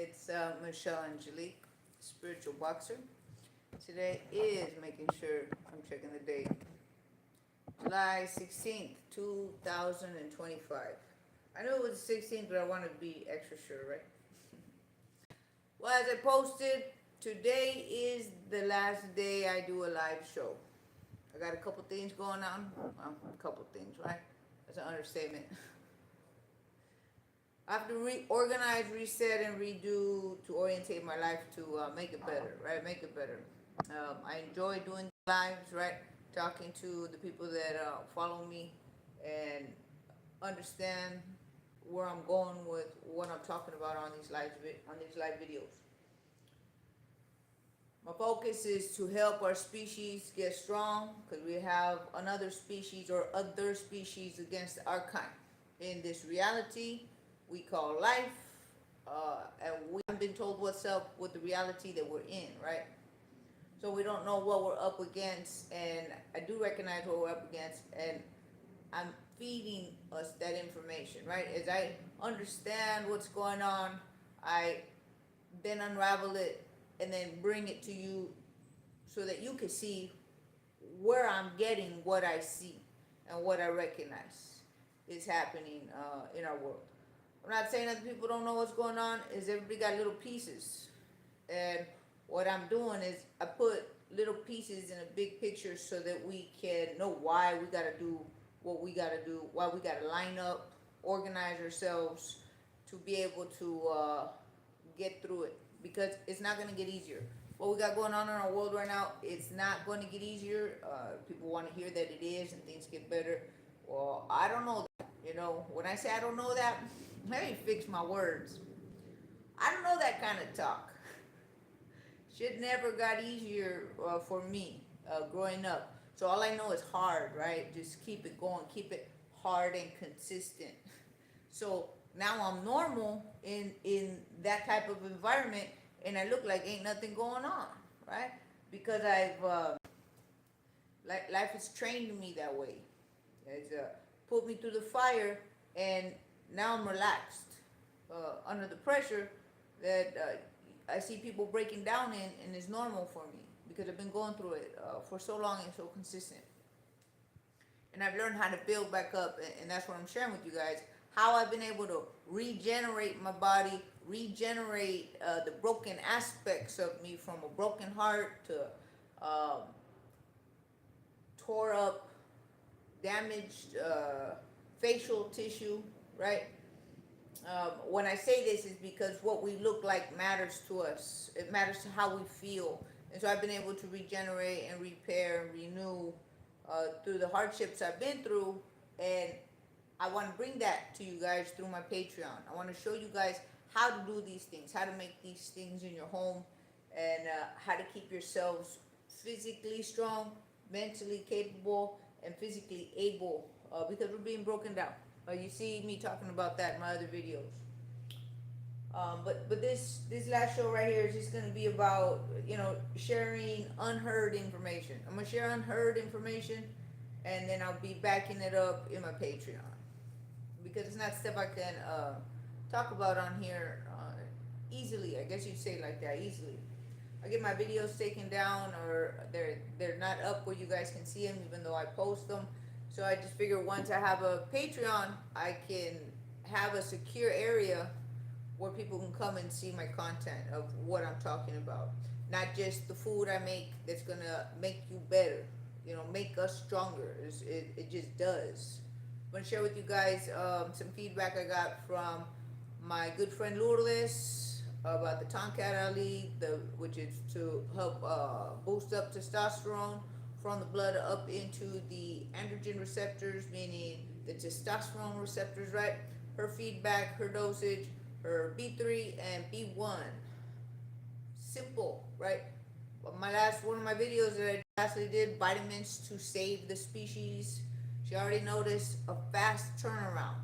It's Michelle Angelic, spiritual boxer. Today is making sure I'm checking the date. July 16th, 2025. I knew it was the 16th, but I wanted to be extra sure, right? Well, as I posted, today is the last day I do a live show. I got a couple things going on. Well, a couple things, right? That's an understatement. I have to reorganize, reset, and redo to orientate my life to make it better, right? Make it better. I enjoy doing lives, right? Talking to the people that follow me and understand where I'm going with what I'm talking about on these live videos. My focus is to help our species get strong because we have another species or other species against our kind in this reality we call life, and we haven't been told what's up with the reality that we're in, right? So we don't know what we're up against, and I do recognize what we're up against, and I'm feeding us that information, right? As I understand what's going on, I then unravel it and then bring it to you so that you can see where I'm getting what I see and what I recognize is happening in our world. I'm not saying that people don't know what's going on, is everybody got little pieces. And what I'm doing is I put little pieces in a big picture so that we can know why we got to do what we got to do, why we got to line up, organize ourselves to be able to get through it. Because it's not going to get easier. What we got going on in our world right now, it's not going to get easier. People want to hear that it is and things get better. Well, I don't know that. You know, when I say I don't know that, let me fix my words. I don't know that kind of talk. Shit never got easier for me growing up. So all I know is hard, right? Just keep it going, keep it hard and consistent. So now I'm normal in that type of environment, and I look like ain't nothing going on, right? Because I've life has trained me that way. It's put me through the fire, and now I'm relaxed under the pressure that I see people breaking down in, and it's normal for me because I've been going through it for so long and so consistent. And I've learned how to build back up, and that's what I'm sharing with you guys. How I've been able to regenerate my body, regenerate the broken aspects of me from a broken heart to tore up, damaged facial tissue, right? When I say this is because what we look like matters to us. It matters to how we feel. And so I've been able to regenerate and repair and renew through the hardships I've been through. And I want to bring that to you guys through my Patreon. I want to show you guys how to do these things, how to make these things in your home, and how to keep yourselves physically strong, mentally capable, and physically able because we're being broken down. You see me talking about that in my other videos. But this last show right here is just going to be about, you know, sharing unheard information. I'm going to share unheard information, and then I'll be backing it up in my Patreon. Because it's not stuff I can talk about on here easily. I guess you'd say it like that, easily. I get my videos taken down, or they're not up where you guys can see them, even though I post them. So I just figure once I have a Patreon, I can have a secure area where people can come and see my content of what I'm talking about. Not just the food I make that's gonna make you better, you know, make us stronger. It just does. I'm gonna share with you guys some feedback I got from my good friend Lourdes about the Tonkat Ali, which is to help boost up testosterone from the blood up into the androgen receptors, meaning the testosterone receptors, right? Her feedback, her dosage, her B3 and B1. Simple, right? One of my videos that I lastly did, vitamins to save the species. She already noticed a fast turnaround.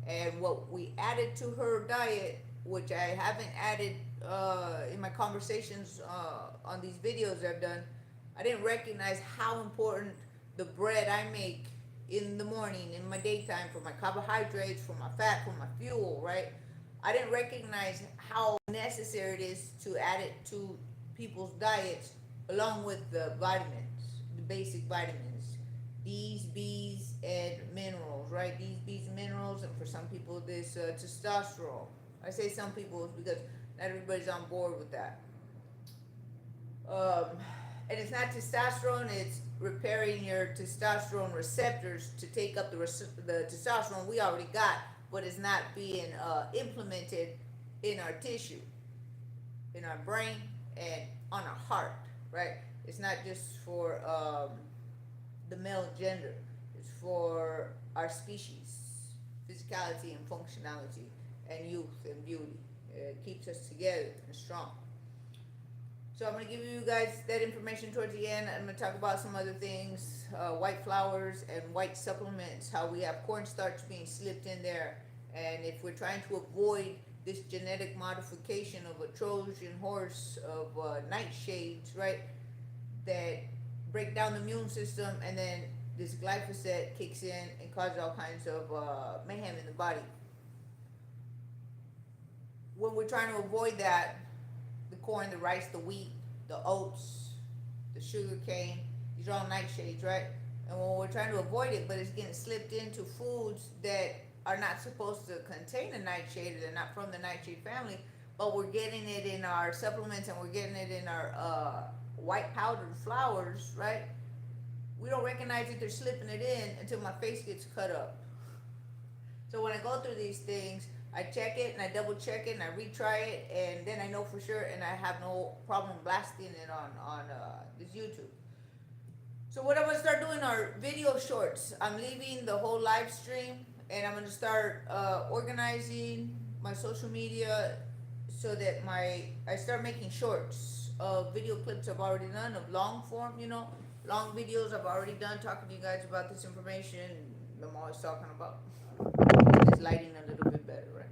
And what we added to her diet, which I haven't added in my conversations on these videos I've done, I didn't recognize how important the bread I make in the morning, in my daytime, for my carbohydrates, for my fat, for my fuel, right? I didn't recognize how necessary it is to add it to people's diets along with the vitamins, the basic vitamins, D's, B's, and minerals, right? These B's and minerals, and for some people, this testosterone. I say some people because not everybody's on board with that. And it's not testosterone, it's repairing your testosterone receptors to take up the testosterone we already got, but it's not being implemented in our tissue, in our brain, and on our heart, right? It's not just for the male gender, it's for our species, physicality and functionality, and youth and beauty. It keeps us together and strong. So I'm going to give you guys that information towards the end. I'm going to talk about some other things, white flowers and white supplements, how we have cornstarch being slipped in there. And if we're trying to avoid this genetic modification of a Trojan horse of nightshades, right, that break down the immune system, and then this glyphosate kicks in and causes all kinds of mayhem in the body. When we're trying to avoid that, the corn, the rice, the wheat, the oats, the sugar cane, these are all nightshades, right? And when we're trying to avoid it, but it's getting slipped into foods that are not supposed to contain a nightshade, they're not from the nightshade family, but we're getting it in our supplements and we're getting it in our white powdered flours, right? We don't recognize that they're slipping it in until my face gets cut up. So when I go through these things, I check it and I double check it and I retry it, and then I know for sure, and I have no problem blasting it on this YouTube. So what I'm gonna start doing are video shorts. I'm leaving the whole live stream, and I'm gonna start organizing my social media so that I start making shorts of video clips I've already done, of long form, long videos I've already done, talking to you guys about this information I'm always talking about. It's lighting a little bit better, right?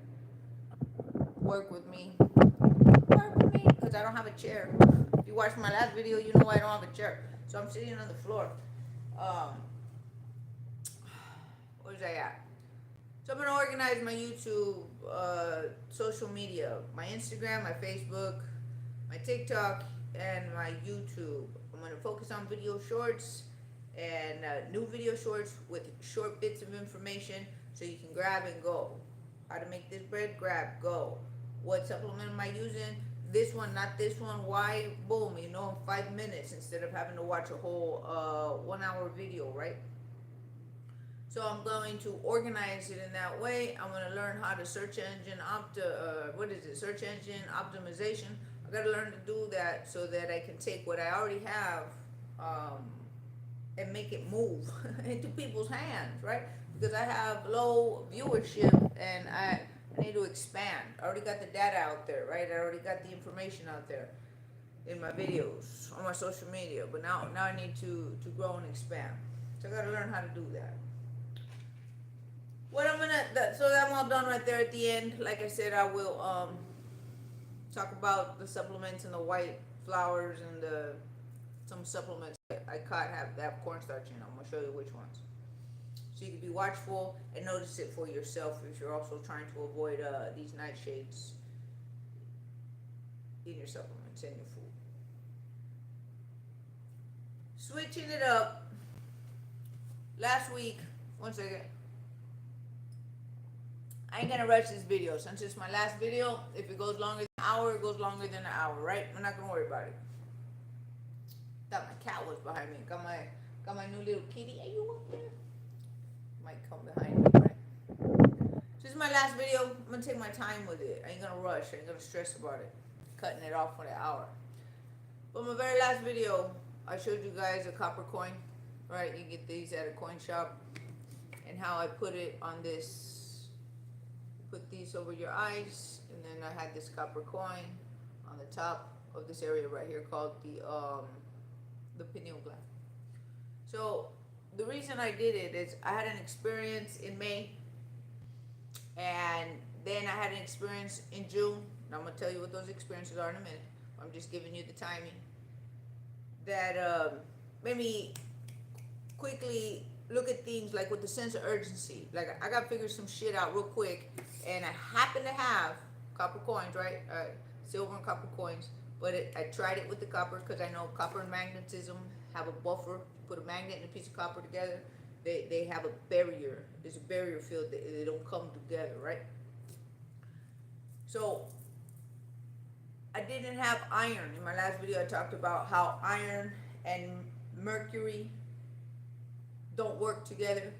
Work with me, because I don't have a chair. If you watched my last video, you know I don't have a chair, so I'm sitting on the floor. Where's I at? So I'm gonna organize my YouTube, social media, my Instagram, my Facebook, my TikTok, and my YouTube. I'm gonna focus on video shorts and new video shorts with short bits of information so you can grab and go. How to make this bread, grab, go. What supplement am I using? This one, not this one. Why? Boom, in 5 minutes instead of having to watch a whole 1 hour video, right? So I'm going to organize it in that way. I'm going to learn how to search engine search engine optimization. I got to learn to do that so that I can take what I already have and make it move into people's hands, right? Because I have low viewership and I need to expand. I already got the data out there, right? I already got the information out there in my videos, on my social media, but now I need to grow and expand. So I got to learn how to do that. So I'm all done right there at the end. Like I said, I will talk about the supplements and the white flours and some supplements I caught have cornstarch in them. I'm gonna show you which ones. So you can be watchful and notice it for yourself if you're also trying to avoid these nightshades in your supplements and your food. Switching it up. Last week, one second. I ain't gonna rush this video. Since it's my last video, if it goes longer than an hour, it goes longer than an hour, right? I'm not gonna worry about it. Thought my cat was behind me. Got my new little kitty. Are you up there? Might come behind me, right? This is my last video. I'm gonna take my time with it. I ain't gonna rush. I ain't gonna stress about it. Cutting it off for the hour. But my very last video, I showed you guys a copper coin, right? You get these at a coin shop, and how I put it on this. Put these over your eyes, and then I had this copper coin on the top of this area right here called the pineal gland. So the reason I did it is I had an experience in May, and then I had an experience in June, and I'm gonna tell you what those experiences are in a minute. I'm just giving you the timing that made me quickly look at things like with the sense of urgency. Like I gotta figure some shit out real quick, and I happen to have copper coins, right? silver and copper coins. But I tried it with the copper because I know copper and magnetism have a buffer. Put a magnet and a piece of copper together, they have a barrier. There's a barrier field. They don't come together, right? So I didn't have iron. In my last video, I talked about how iron and mercury don't work together.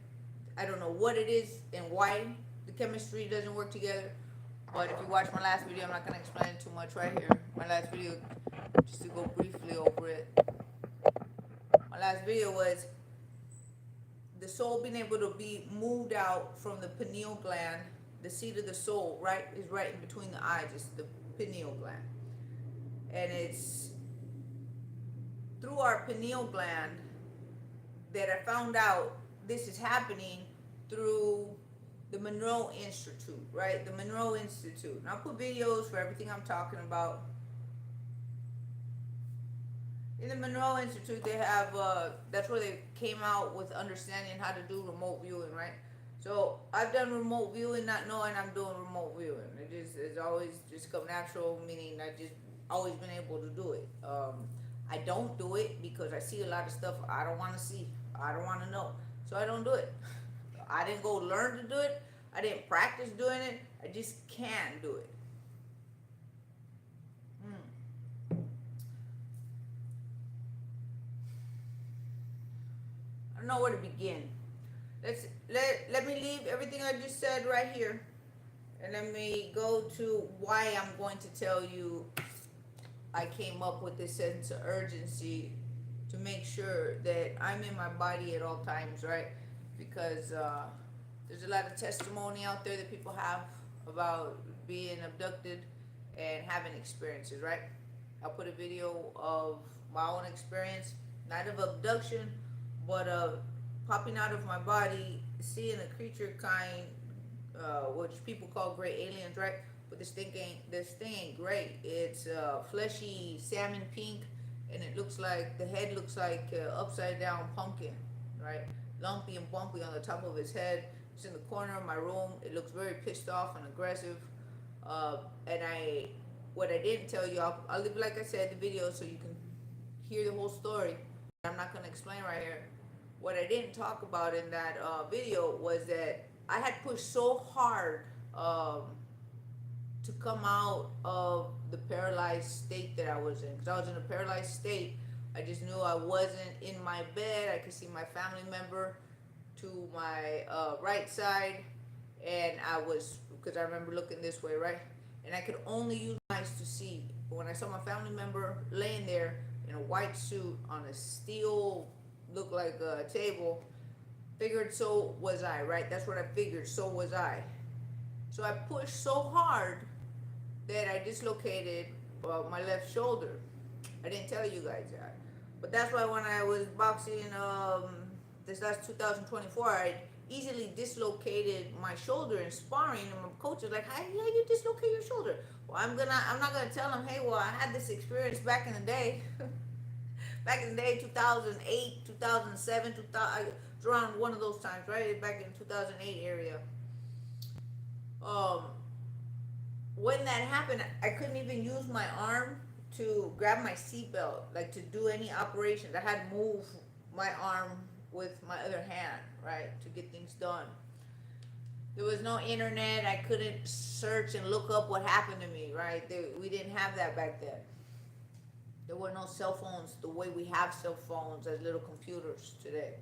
I don't know what it is and why the chemistry doesn't work together. But if you watch my last video, I'm not going to explain it too much right here. My last video, just to go briefly over it. My last video was the soul being able to be moved out from the pineal gland. The seat of the soul, right, is right in between the eyes. It's the pineal gland. And it's through our pineal gland that I found out this is happening through the Monroe Institute, right? The Monroe Institute. And I'll put videos for everything I'm talking about. In the Monroe Institute, they have, that's where they came out with understanding how to do remote viewing, right? So I've done remote viewing not knowing I'm doing remote viewing. It's always just come natural, meaning I just always been able to do it. I don't do it because I see a lot of stuff I don't want to see. I don't want to know. So I don't do it. I didn't go learn to do it. I didn't practice doing it. I just can't do it. I don't know where to begin. Let me leave everything I just said right here, and let me go to why I'm going to tell you I came up with this sense of urgency to make sure that I'm in my body at all times, right? Because there's a lot of testimony out there that people have about being abducted and having experiences, right? I'll put a video of my own experience, not of abduction, but of popping out of my body, seeing a creature kind, which people call gray aliens, right? But this thing ain't gray. It's fleshy salmon pink, and it looks like, the head looks like upside down pumpkin, right? Lumpy and bumpy on the top of his head. It's in the corner of my room. It looks very pissed off and aggressive. And what I didn't tell you, I'll leave, like I said, the video so you can hear the whole story. I'm not going to explain right here. What I didn't talk about in that video was that I had pushed so hard to come out of the paralyzed state that I was in. Because I was in a paralyzed state. I just knew I wasn't in my bed. I could see my family member to my right side. And I was, because I remember looking this way, right? And I could only use my eyes to see. But when I saw my family member laying there in a white suit on a steel, looked like a table, figured so was I, right? That's what I figured, so was I. So I pushed so hard that I dislocated my left shoulder. I didn't tell you guys that. But that's why when I was boxing this last 2024, I easily dislocated my shoulder in sparring, and my coach was like, how you dislocate your shoulder? Well, I'm not gonna tell him, hey, well, I had this experience back in the day. Back in the day, 2008, 2007, it's around one of those times, right? Back in 2008 area. When that happened, I couldn't even use my arm to grab my seatbelt, like to do any operations. I had to move my arm with my other hand, right, to get things done. There was no internet. I couldn't search and look up what happened to me, right? We didn't have that back then. There were no cell phones the way we have cell phones as little computers today.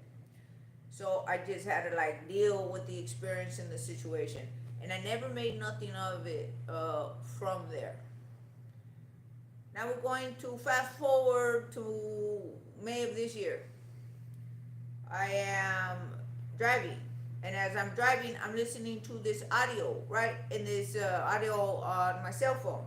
So I just had to like deal with the experience and the situation. And I never made nothing of it from there. Now we're going to fast forward to May of this year. I am driving. And as I'm driving, I'm listening to this audio, right? In this audio on my cell phone.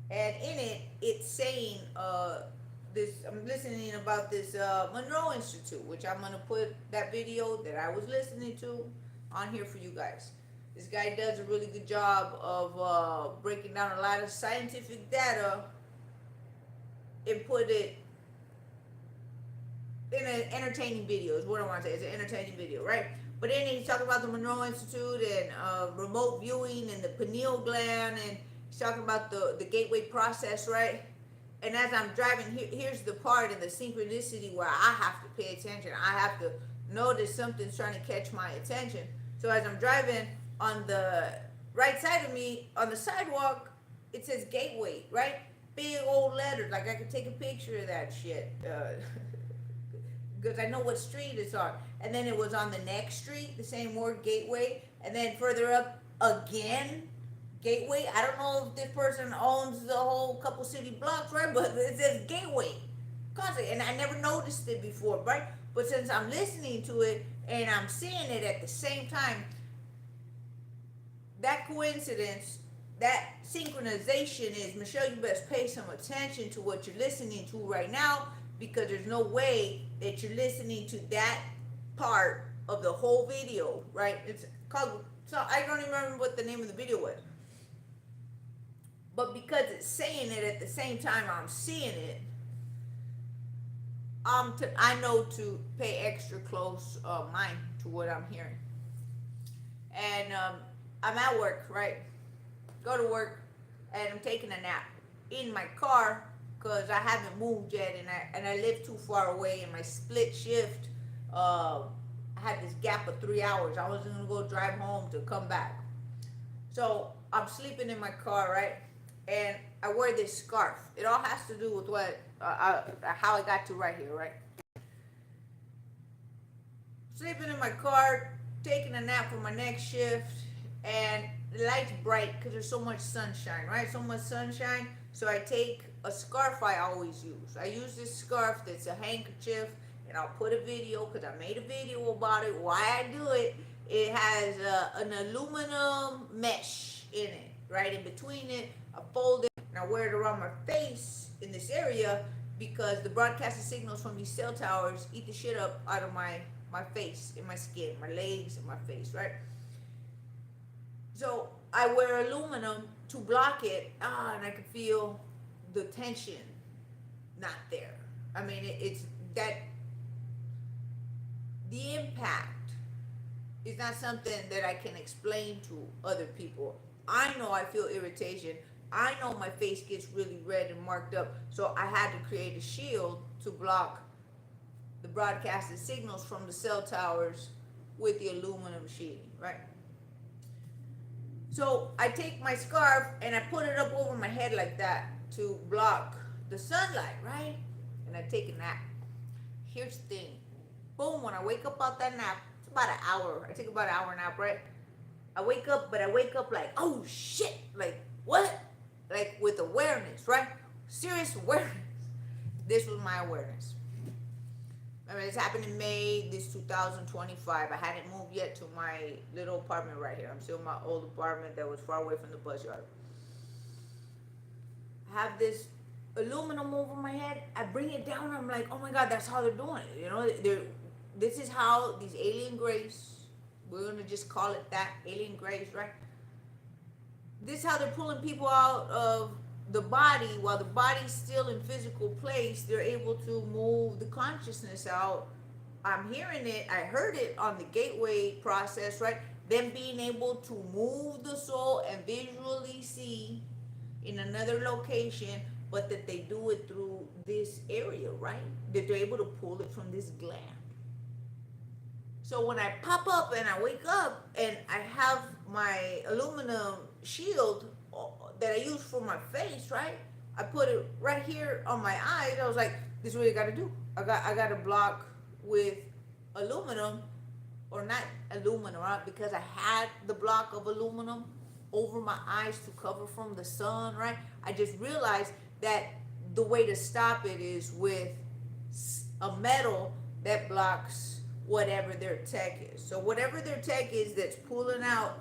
And in it, it's saying I'm listening about this Monroe Institute, which I'm going to put that video that I was listening to on here for you guys. This guy does a really good job of breaking down a lot of scientific data and put it in an entertaining video, is what I want to say. It's an entertaining video, right? But then he's talking about the Monroe Institute and remote viewing and the pineal gland, and He's talking about the gateway process, right? And as I'm driving, here's the part of the synchronicity where I have to pay attention. I have to notice something's trying to catch my attention. So as I'm driving, on the right side of me, on the sidewalk, it says gateway, right? Big old letters, like I could take a picture of that shit. Because I know what street it's on. And then it was on the next street, the same word, gateway. And then further up, again, gateway. I don't know if this person owns the whole couple city blocks, right? But it says gateway constantly, and I never noticed it before, right? But since I'm listening to it and I'm seeing it at the same time, that coincidence, that synchronization is, Michelle, you best pay some attention to what you're listening to right now, because there's no way that you're listening to that part of the whole video, right? It's called, so I don't even remember what the name of the video was. But because it's saying it at the same time I'm seeing it, I know to pay extra close mind to what I'm hearing. And I'm at work, right? Go to work, and I'm taking a nap in my car because I haven't moved yet, and I live too far away. In my split shift, I had this gap of 3 hours. I wasn't gonna go drive home to come back, so I'm sleeping in my car, right? And I wear this scarf. It all has to do with what how I got to right here, right? Sleeping in my car, taking a nap for my next shift, and the light's bright because there's so much sunshine, right? So much sunshine. So I take a scarf I always use. I use this scarf that's a handkerchief, and I'll put a video, because I made a video about it, why I do it. It has an aluminum mesh in it, right? In between it, I fold it, and I wear it around my face in this area, because the broadcasting signals from these cell towers eat the shit up out of my face, and my skin, my legs, and my face, right? So I wear aluminum to block it, and I can feel the tension not there. I mean, it's that the impact is not something that I can explain to other people. I know I feel irritation. I know my face gets really red and marked up. So I had to create a shield to block the broadcasted signals from the cell towers with the aluminum sheeting, right? So I take my scarf and I put it up over my head like that to block the sunlight, right? And I take a nap. Here's the thing. Boom, when I wake up out that nap, it's about an hour. I take about an hour nap, right? I wake up, but I wake up like, oh shit, like what? Like with awareness, right? Serious awareness. This was my awareness. I mean, this happened in May, this 2025. I hadn't moved yet to my little apartment right here. I'm still in my old apartment that was far away from the bus yard. I have this aluminum over my head. I bring it down. I'm like, oh my God, that's how they're doing it. You know, this is how these alien grays, we're going to just call it that, alien grays, right? This is how they're pulling people out of the body. While the body's still in physical place, they're able to move the consciousness out. I'm hearing it. I heard it on the gateway process, right? Them being able to move the soul and visually see in another location, but that they do it through this area, right? That they're able to pull it from this gland. So when I pop up and I wake up and I have my aluminum shield that I use for my face, right? I put it right here on my eyes. I was like, this is what I got to do. I got to block with aluminum, or not aluminum, right? Because I had the block of aluminum over my eyes to cover from the sun, right? I just realized that the way to stop it is with a metal that blocks whatever their tech is. So whatever their tech is that's pulling out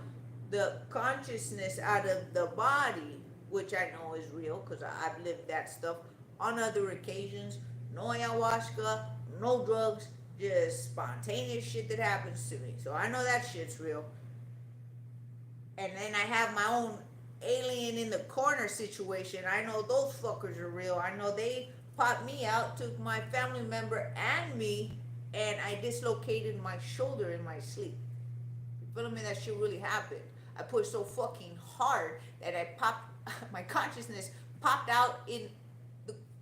the consciousness out of the body, which I know is real because I've lived that stuff on other occasions. No ayahuasca, no drugs, just spontaneous shit that happens to me. So I know that shit's real. And then I have my own alien in the corner situation. I know those fuckers are real. I know they popped me out, took my family member and me, and I dislocated my shoulder in my sleep. You feel me? That shit really happened. I pushed so fucking hard that I popped my consciousness popped out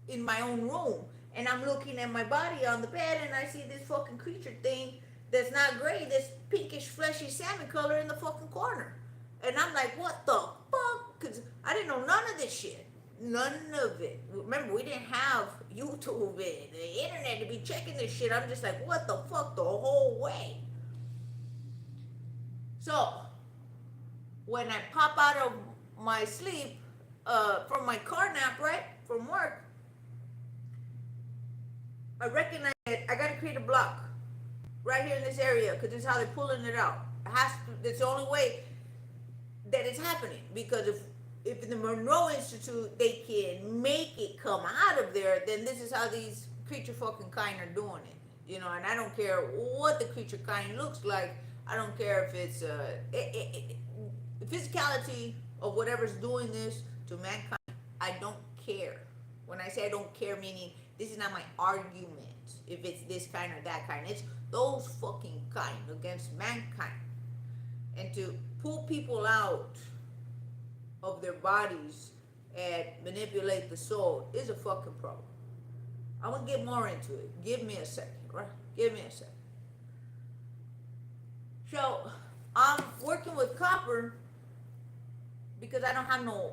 in my own room, and I'm looking at my body on the bed, and I see this fucking creature thing that's not gray, this pinkish fleshy salmon color in the fucking corner. And I'm like, what the fuck? Because I didn't know none of this shit. None of it. Remember, we didn't have YouTube and the internet to be checking this shit. I'm just like, what the fuck, the whole way. So, when I pop out of my sleep, from my car nap, right, from work, I recognize that I gotta create a block right here in this area, because this is how they're pulling it out. It's the only way that it's happening, because if in the Monroe Institute they can make it come out of there, then this is how these creature fucking kind are doing it, you know. And I don't care what the creature kind looks like. I don't care if it's the physicality of whatever's doing this to mankind. I don't care. When I say I don't care, meaning this is not my argument. If it's this kind or that kind, it's those fucking kind against mankind. And to pull people out of their bodies and manipulate the soul is a fucking problem. I'm gonna get more into it. Give me a second, right? Give me a second. So I'm working with copper because I don't have no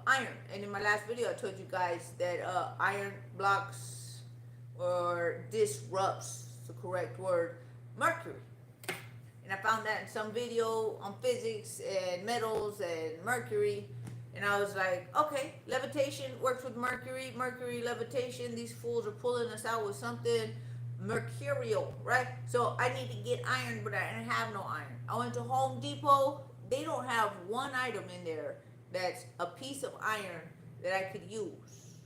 iron. And in my last video, I told you guys that iron blocks or disrupts, the correct word, mercury. And I found that in some video on physics and metals and mercury. And I was like, okay, levitation works with mercury. Mercury, levitation, these fools are pulling us out with something mercurial, right? So I need to get iron, but I didn't have no iron. I went to Home Depot. They don't have one item in there that's a piece of iron that I could use.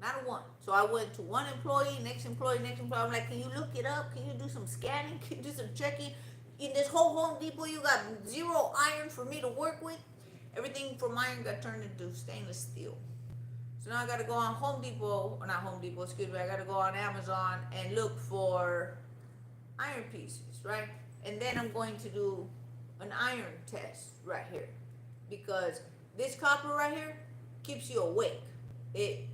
Not a one. So I went to one employee, next employee, next employee. I'm like, can you look it up? Can you do some scanning? Can you do some checking? In this whole Home Depot, you got zero iron for me to work with. Everything from iron got turned into stainless steel. So now I got to go on Home Depot, or not Home Depot, excuse me. I got to go on Amazon and look for iron pieces, right? And then I'm going to do an iron test right here, because this copper right here keeps you awake. It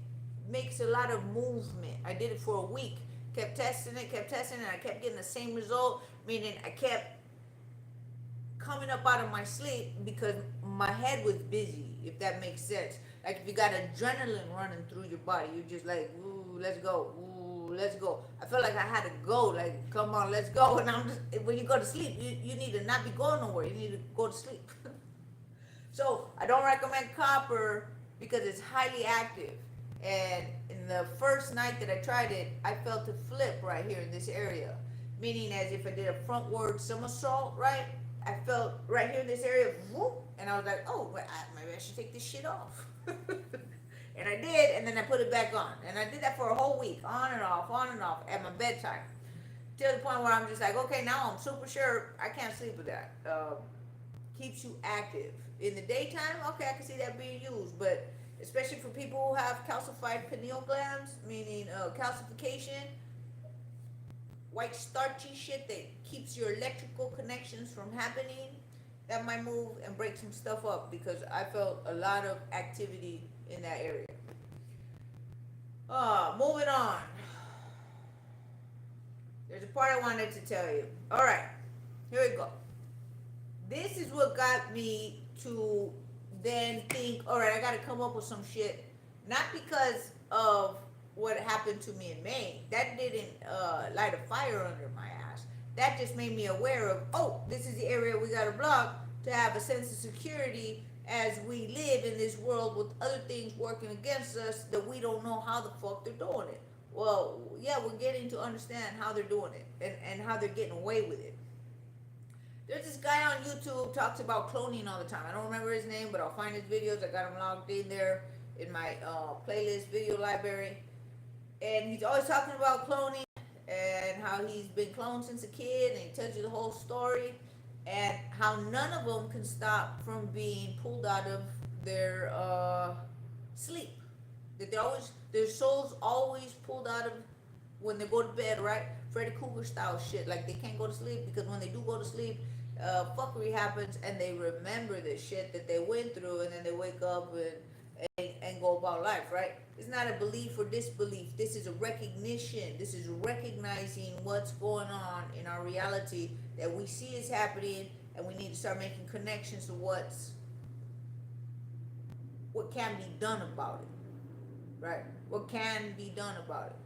makes a lot of movement. I did it for a week, kept testing it, and I kept getting the same result, meaning I kept coming up out of my sleep because my head was busy, if that makes sense. Like if you got adrenaline running through your body, you're just like, ooh, let's go, ooh, let's go. I felt like I had to go, like, come on, let's go. And I'm just, when you go to sleep, you need to not be going nowhere. You need to go to sleep. So I don't recommend copper because it's highly active. And in the first night that I tried it, I felt it flip right here in this area. Meaning as if I did a frontward somersault, right? I felt right here in this area, whoop, and I was like, oh, maybe I should take this shit off. And I did, and then I put it back on. And I did that for a whole week, on and off at my bedtime. Till the point where I'm just like, okay, now I'm super sure I can't sleep with that. Keeps you active. In the daytime, okay, I can see that being used, but especially for people who have calcified pineal glands, meaning calcification, white starchy shit that keeps your electrical connections from happening, that might move and break some stuff up, because I felt a lot of activity in that area. Moving on. There's a part I wanted to tell you. All right, here we go. This is what got me to then think, all right, I got to come up with some shit, not because of what happened to me in May. That didn't light a fire under my ass. That just made me aware of, oh, this is the area we got to block to have a sense of security as we live in this world with other things working against us that we don't know how the fuck they're doing it. Well, yeah, we're getting to understand how they're doing it and how they're getting away with it. There's this guy on YouTube talks about cloning all the time. I don't remember his name, but I'll find his videos. I got him logged in there in my playlist video library. And he's always talking about cloning and how he's been cloned since a kid, and he tells you the whole story, and how none of them can stop from being pulled out of their sleep. That their souls always pulled out of when they go to bed, right? Freddy Krueger style shit. Like they can't go to sleep because when they do go to sleep, fuckery happens, and they remember the shit that they went through, and then they wake up and go about life, right? It's not a belief or disbelief. This is a recognition. This is recognizing what's going on in our reality that we see is happening, and we need to start making connections to what can be done about it, right? What can be done about it?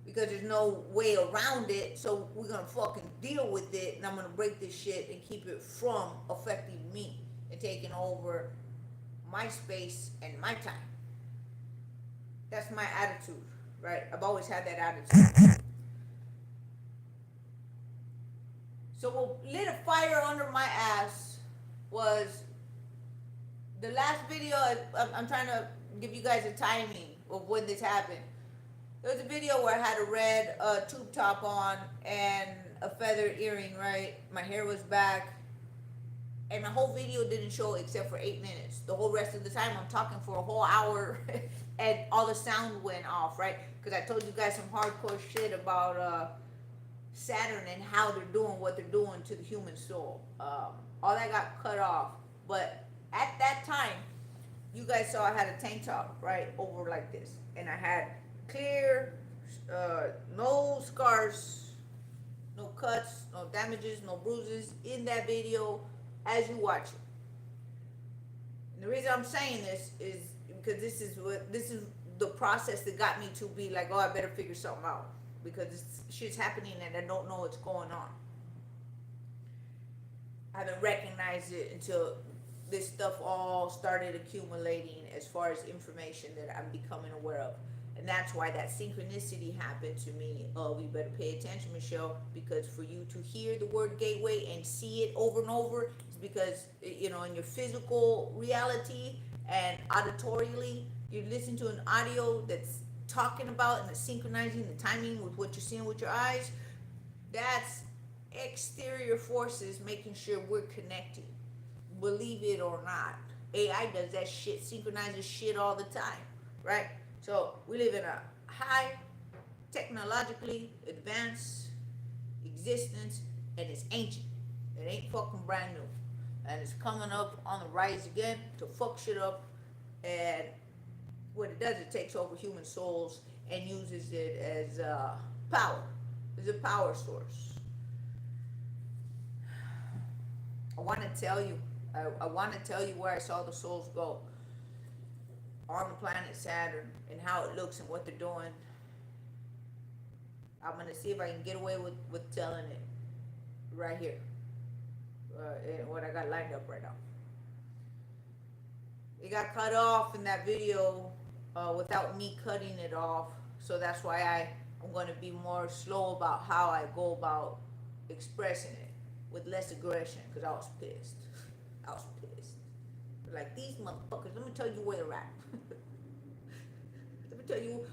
Because there's no way around it, so we're gonna fucking deal with it, and I'm gonna break this shit and keep it from affecting me and taking over my space and my time. That's my attitude, right? I've always had that attitude. So what lit a fire under my ass was the last video. I'm trying to give you guys a timing of when this happened. There was a video where I had a red tube top on and a feather earring, right? My hair was back. And my whole video didn't show except for 8 minutes. The whole rest of the time I'm talking for a whole hour and all the sound went off, right? Because I told you guys some hardcore shit about Saturn and how they're doing what they're doing to the human soul. All that got cut off. But at that time, you guys saw I had a tank top, right? Over like this. And I had clear, no scars, no cuts, no damages, no bruises in that video as you watch it. And the reason I'm saying this is because this is the process that got me to be like, oh, I better figure something out because this shit's happening and I don't know what's going on. I haven't recognized it until this stuff all started accumulating as far as information that I'm becoming aware of. And that's why that synchronicity happened to me. Oh, we better pay attention, Michelle, because for you to hear the word gateway and see it over and over is because, you know, in your physical reality and auditorially, you listen to an audio that's talking about and it's synchronizing the timing with what you're seeing with your eyes. That's exterior forces making sure we're connecting. Believe it or not. AI does that shit, synchronizes shit all the time, right? So we live in a high technologically advanced existence, and it's ancient. It ain't fucking brand new. And it's coming up on the rise again to fuck shit up. And what it does, it takes over human souls and uses it as power. It's a power source. I want to tell you where I saw the souls go on the planet Saturn and how it looks and what they're doing. I'm going to see if I can get away with telling it right here. What I got lined up right now. It got cut off in that video without me cutting it off. So that's why I'm going to be more slow about how I go about expressing it with less aggression because I was pissed. Like, these motherfuckers, let me tell you where they're at. Let me tell you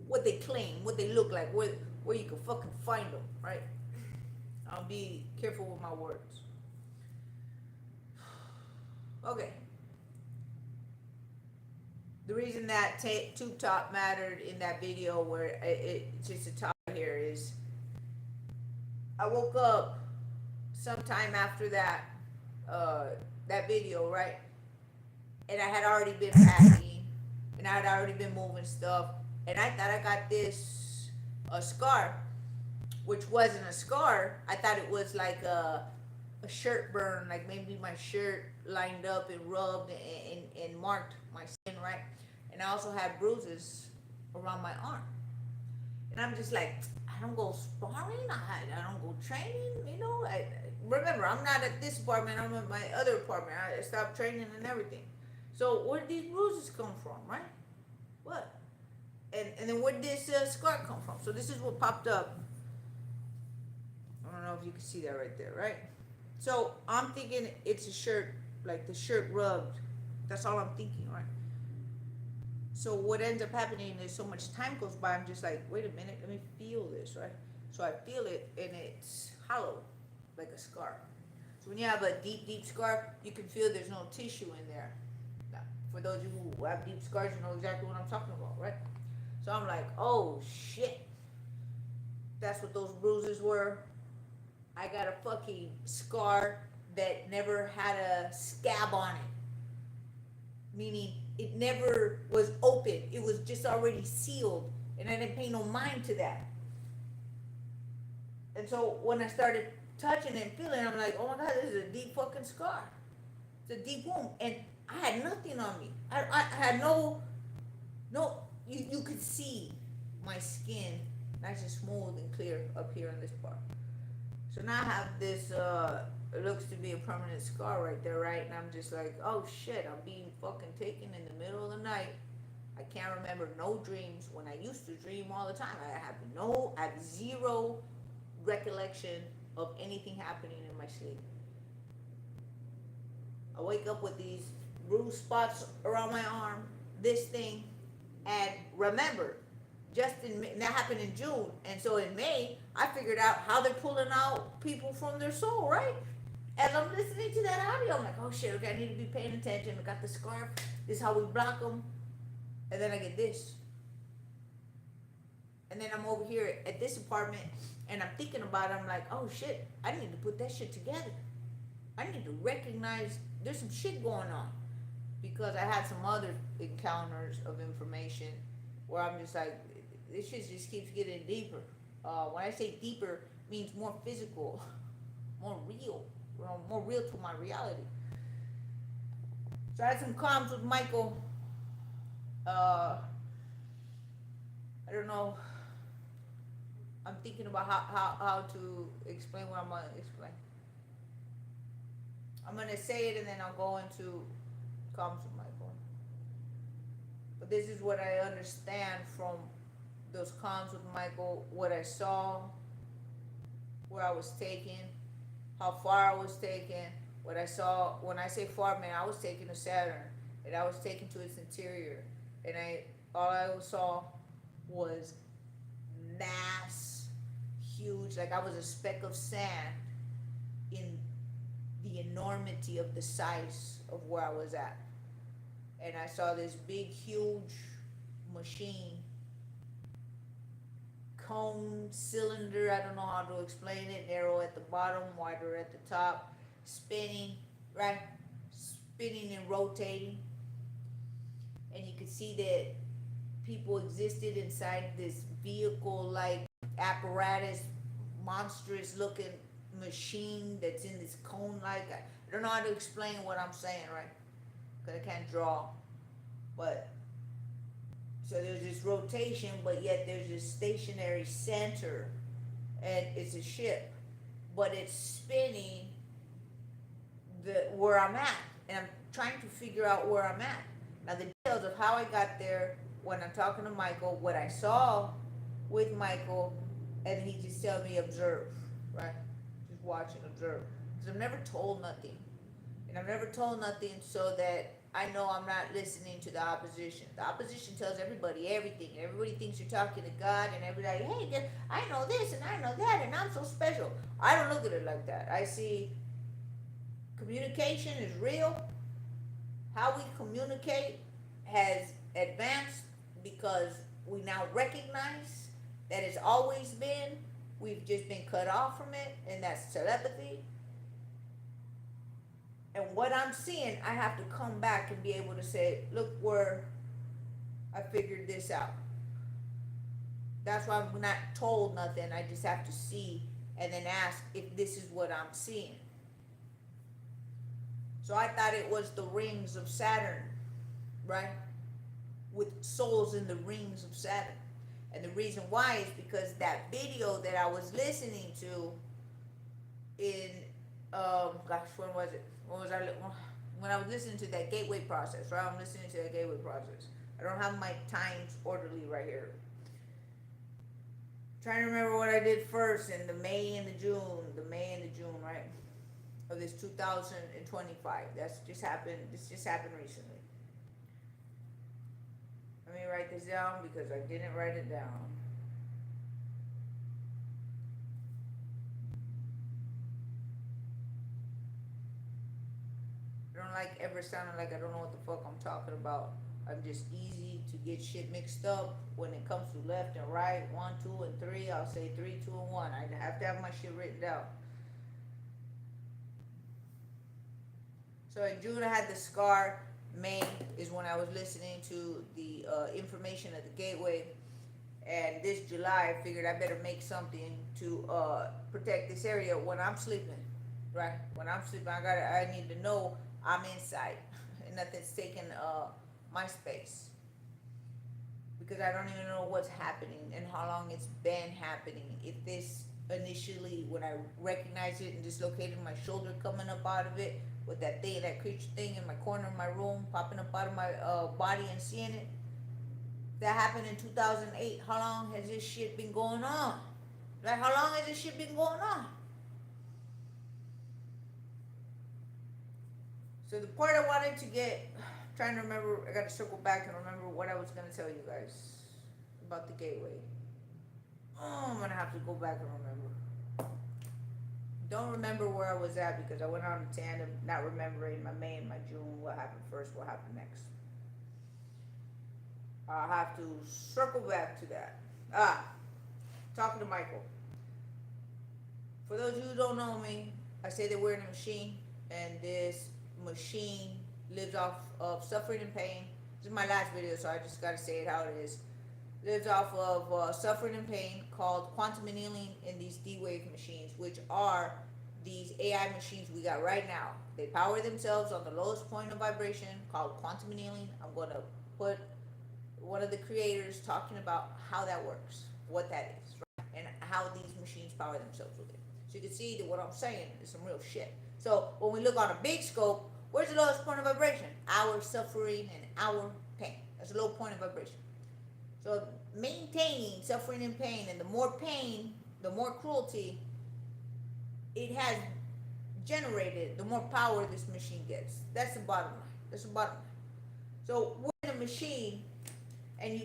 what they claim, what they look like, where you can fucking find them, right? I'll be careful with my words. Okay. The reason that tube top mattered in that video where it's just a top here is I woke up sometime after that video, right? And I had already been packing and I had already been moving stuff, and I thought I got this scar, which wasn't a scar. I thought it was like a shirt burn, like maybe my shirt lined up and rubbed and marked my skin, right? And I also had bruises around my arm. And I'm just like, I don't go sparring, I don't go training, you know. Remember, I'm not at this apartment, I'm at my other apartment. I stopped training and everything. So where did these bruises come from, right? What? And then where did this scar come from? So this is what popped up. I don't know if you can see that right there, right? So I'm thinking it's a shirt, like the shirt rubbed. That's all I'm thinking, right? So what ends up happening is so much time goes by, I'm just like, wait a minute, let me feel this, right? So I feel it, and it's hollow, like a scar. So when you have a deep, deep scar, you can feel there's no tissue in there. Now, for those of you who have deep scars, you know exactly what I'm talking about, right? So I'm like, oh shit, that's what those bruises were. I got a fucking scar that never had a scab on it. Meaning it never was open. It was just already sealed. And I didn't pay no mind to that. And so when I started touching and feeling, I'm like, oh my God, this is a deep fucking scar. It's a deep wound. And I had nothing on me. I had no, you could see my skin nice and smooth and clear up here on this part. So now I have this, it looks to be a permanent scar right there, right? And I'm just like, oh shit, I'm being fucking taken in the middle of the night. I can't remember no dreams when I used to dream all the time. I have zero recollection of anything happening in my sleep. I wake up with these bruise spots around my arm, this thing, and remember, that happened in June, and so in May, I figured out how they're pulling out people from their soul, right? As I'm listening to that audio, I'm like, oh shit, okay, I need to be paying attention. I got the scarf. This is how we block them. And then I get this. And then I'm over here at this apartment, and I'm thinking about it. I'm like, oh shit, I need to put that shit together. I need to recognize there's some shit going on. Because I had some other encounters of information where I'm just like, this shit just keeps getting deeper. When I say deeper, it means more physical, more real, more real to my reality. So I had some comms with Michael. I don't know. I'm thinking about how to explain what I'm going to explain. I'm going to say it and then I'll go into comms with Michael. But this is what I understand from those comms with Michael, what I saw, where I was taken, how far I was taken, what I saw. When I say far, man, I was taken to Saturn, and I was taken to its interior, and all I saw was mass, huge, like I was a speck of sand in the enormity of the size of where I was at. And I saw this big, huge machine, cone, cylinder, I don't know how to explain it, narrow at the bottom, wider at the top, spinning, right? Spinning and rotating. And you could see that people existed inside this vehicle-like apparatus, monstrous looking machine that's in this cone-like. I don't know how to explain what I'm saying, right? Because I can't draw. But so there's this rotation, but yet there's this stationary center, and it's a ship, but it's spinning where I'm at, and I'm trying to figure out where I'm at. Now the details of how I got there, when I'm talking to Michael, what I saw with Michael, and he just tells me observe, right? Just watch and observe. Because I've never told nothing, and I've never told nothing so that I know I'm not listening to the opposition. The opposition tells everybody everything. Everybody thinks you're talking to God, and everybody, hey, I know this and I know that, and I'm so special. I don't look at it like that. I see communication is real. How we communicate has advanced because we now recognize that it's always been. We've just been cut off from it, and that's telepathy. And what I'm seeing, I have to come back and be able to say, look where I figured this out. That's why I'm not told nothing. I just have to see and then ask if this is what I'm seeing. So I thought it was the rings of Saturn, right? With souls in the rings of Saturn. And the reason why is because that video that I was listening to in, when was it? When I was listening to that gateway process, right? I'm listening to that gateway process. I don't have my times orderly right here. I'm trying to remember what I did first in the May and the June, right? Of this 2025. This just happened recently. Let me write this down because I didn't write it down. I don't like ever sounding like I don't know what the fuck I'm talking about. I'm just easy to get shit mixed up when it comes to left and right, 1, 2, and 3. I'll say 3, 2, and 1. I have to have my shit written down. So in June I had the scar. May is when I was listening to the information at the gateway. And this July I figured I better make something to protect this area when I'm sleeping. Right? When I'm sleeping, I need to know I'm inside and nothing's taking my space. Because I don't even know what's happening and how long it's been happening. If this initially, when I recognized it and dislocated my shoulder coming up out of it, with that thing, that creature thing in my corner of my room, popping up out of my body and seeing it, that happened in 2008. How long has this shit been going on? Like, how long has this shit been going on? So the part I wanted to get, trying to remember, I got to circle back and remember what I was going to tell you guys about the gateway. Oh, I'm going to have to go back and remember. Don't remember where I was at because I went on a tandem, not remembering my May and my June, what happened first, what happened next. I'll have to circle back to that. Talking to Michael. For those of you who don't know me, I say that we're in a machine, and this machine lives off of suffering and pain. This is my last video, so I just gotta say it how it is. Lives off of suffering and pain, called quantum annealing in these D-Wave machines, which are these AI machines we got right now. They power themselves on the lowest point of vibration, called quantum annealing. I'm gonna put one of the creators talking about how that works, what that is, right? And how these machines power themselves with it. So you can see that what I'm saying is some real shit. So when we look on a big scope, where's the lowest point of vibration? Our suffering and our pain. That's the low point of vibration. So maintaining suffering and pain, and the more pain, the more cruelty it has generated, the more power this machine gets. That's the bottom line. That's the bottom line. So we're in a machine, and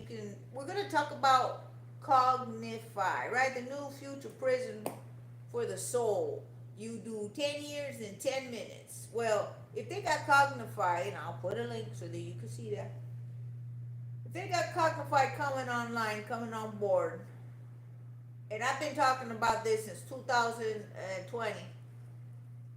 we're gonna talk about Cognify, right? The new future prison for the soul. You do 10 years in 10 minutes. Well, if they got Cognify, and I'll put a link so that you can see that. If they got Cognify coming online, coming on board, and I've been talking about this since 2020,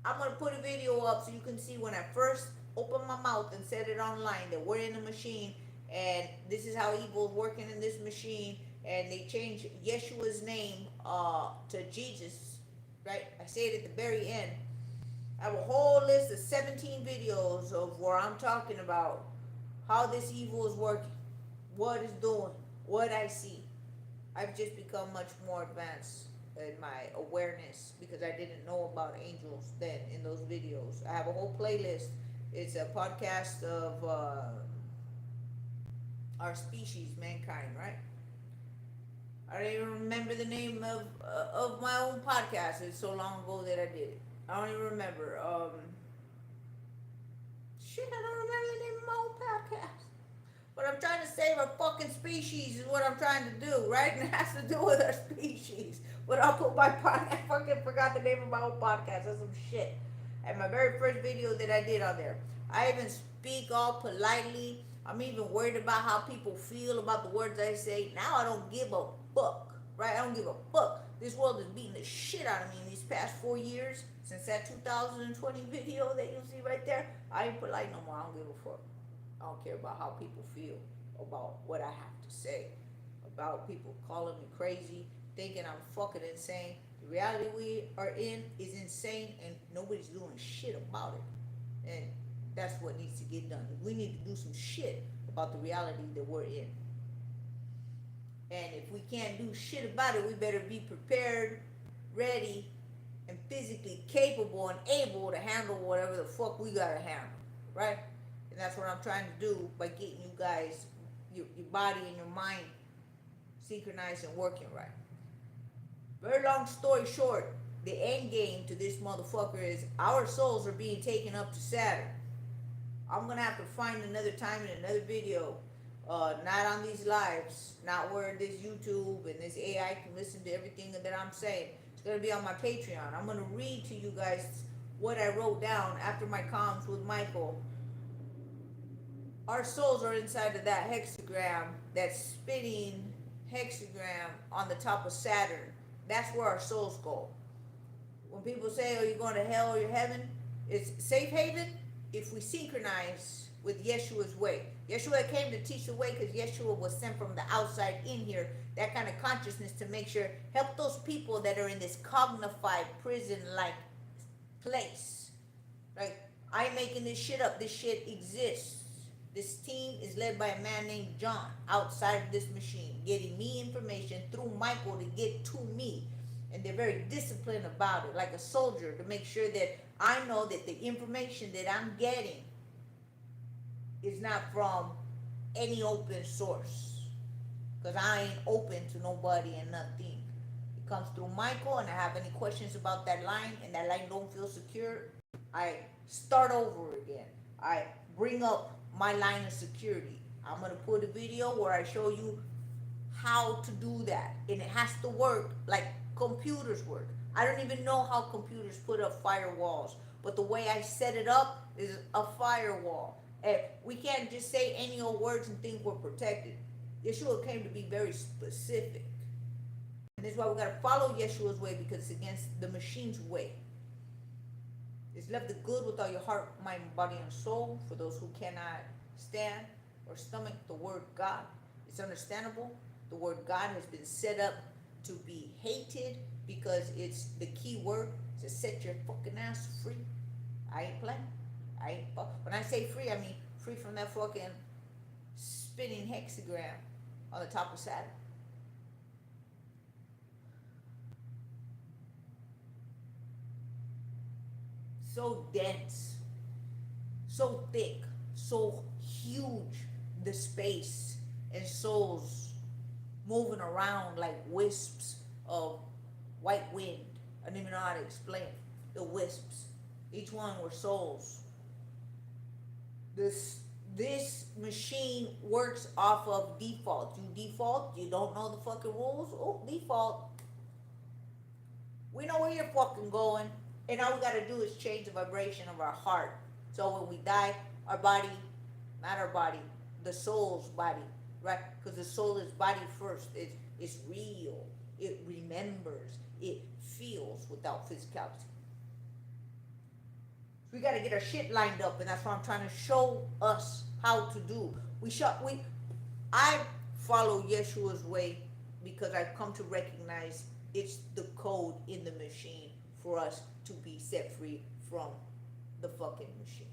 I'm going to put a video up so you can see when I first opened my mouth and said it online that we're in a machine, and this is how evil is working in this machine, and they changed Yeshua's name to Jesus, right? I say it at the very end. I have a whole list of 17 videos of where I'm talking about how this evil is working, what it's doing, what I see. I've just become much more advanced in my awareness because I didn't know about angels then in those videos. I have a whole playlist. It's a podcast of our species, mankind, right? I don't even remember the name of my own podcast. It's so long ago that I did it. I don't even remember. I don't remember the name of my own podcast. But I'm trying to save our fucking species is what I'm trying to do, right? And it has to do with our species. But I'll put my podcast, I fucking forgot the name of my own podcast. That's some shit. And my very first video that I did on there. I even speak all politely. I'm even worried about how people feel about the words I say. Now I don't give a fuck, right? I don't give a fuck. This world is beating the shit out of me in these past 4 years. Since that 2020 video that you see right there, I ain't polite no more. I don't give a fuck. I don't care about how people feel about what I have to say, about people calling me crazy, thinking I'm fucking insane. The reality we are in is insane, and nobody's doing shit about it. And that's what needs to get done. We need to do some shit about the reality that we're in. And if we can't do shit about it, we better be prepared, ready, and physically capable and able to handle whatever the fuck we gotta handle, right? And that's what I'm trying to do by getting you guys, your body and your mind synchronized and working right. Very long story short, the end game to this motherfucker is our souls are being taken up to Saturn. I'm going to have to find another time in another video, not on these lives, not where this YouTube and this AI can listen to everything that I'm saying. It's going to be on my Patreon. I'm going to read to you guys what I wrote down after my comms with Michael. Our souls are inside of that hexagram, that spinning hexagram on the top of Saturn. That's where our souls go. When people say, "Oh, you're going to hell or you're heaven," it's safe haven. if we synchronize with Yeshua's way. Yeshua came to teach the way because Yeshua was sent from the outside in here, that kind of consciousness to make sure, help those people that are in this cognified prison-like place. Like, I ain't making this shit up. This shit exists. This team is led by a man named John outside of this machine, getting me information through Michael to get to me. And they're very disciplined about it, like a soldier, to make sure that I know that the information that I'm getting is not from any open source. Because I ain't open to nobody and nothing. It comes through Michael, and I have any questions about that line, and that line don't feel secure, I start over again. I bring up my line of security. I'm going to put a video where I show you how to do that. And it has to work like computers work. I don't even know how computers put up firewalls, but the way I set it up is a firewall. And we can't just say any old words and think we're protected. Yeshua came to be very specific. And that's why we got to follow Yeshua's way, because it's against the machine's way. It's love the good with all your heart, mind, body, and soul. For those who cannot stand or stomach the word God, it's understandable. The word God has been set up to be hated because it's the key word to set your fucking ass free. I ain't playing. When I say free, I mean free from that fucking spinning hexagram on the top of Saturn. So dense, so thick, so huge, the space and souls moving around like wisps of white wind. I don't even know how to explain it. The wisps. Each one were souls. This machine works off of default. You default, you don't know the fucking rules. Oh, default. We know where you're fucking going. And all we gotta do is change the vibration of our heart. So when we die, our body, not our body, the soul's body, right? Because the soul is body first. It's real. It remembers. It feels without physicality. We gotta get our shit lined up, and that's what I'm trying to show us how to do. I follow Yeshua's way because I've come to recognize it's the code in the machine for us to be set free from the fucking machine.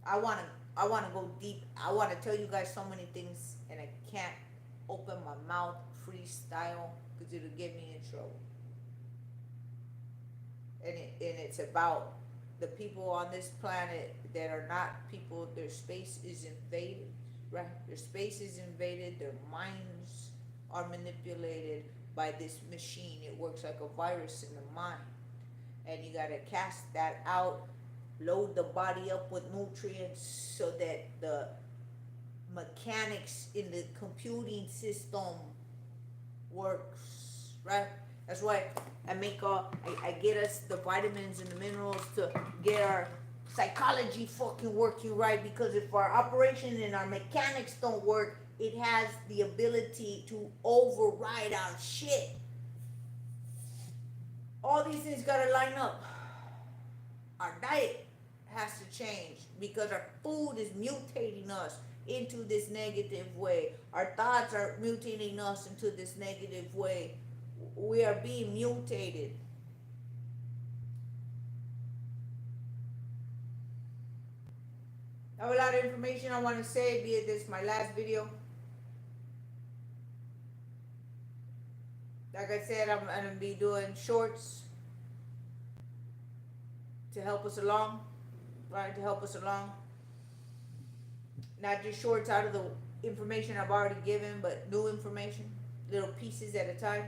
I wanna go deep. I wanna tell you guys so many things, and I can't open my mouth freestyle because it'll get me in trouble. And it's about the people on this planet that are not people. Their space is invaded, right? Their space is invaded. Their minds are manipulated by this machine. It works like a virus in the mind, and you gotta cast that out, load the body up with nutrients so that the mechanics in the computing system works, right? That's why I get us the vitamins and the minerals to get our psychology fucking working right, because if our operation and our mechanics don't work, it has the ability to override our shit. All these things gotta line up. Our diet has to change because our food is mutating us into this negative way. Our thoughts are mutating us into this negative way. We are being mutated. I have a lot of information I want to say, be it this my last video. Like I said, I'm going to be doing shorts to help us along, right? To help us along. Not just shorts out of the information I've already given, but new information, little pieces at a time.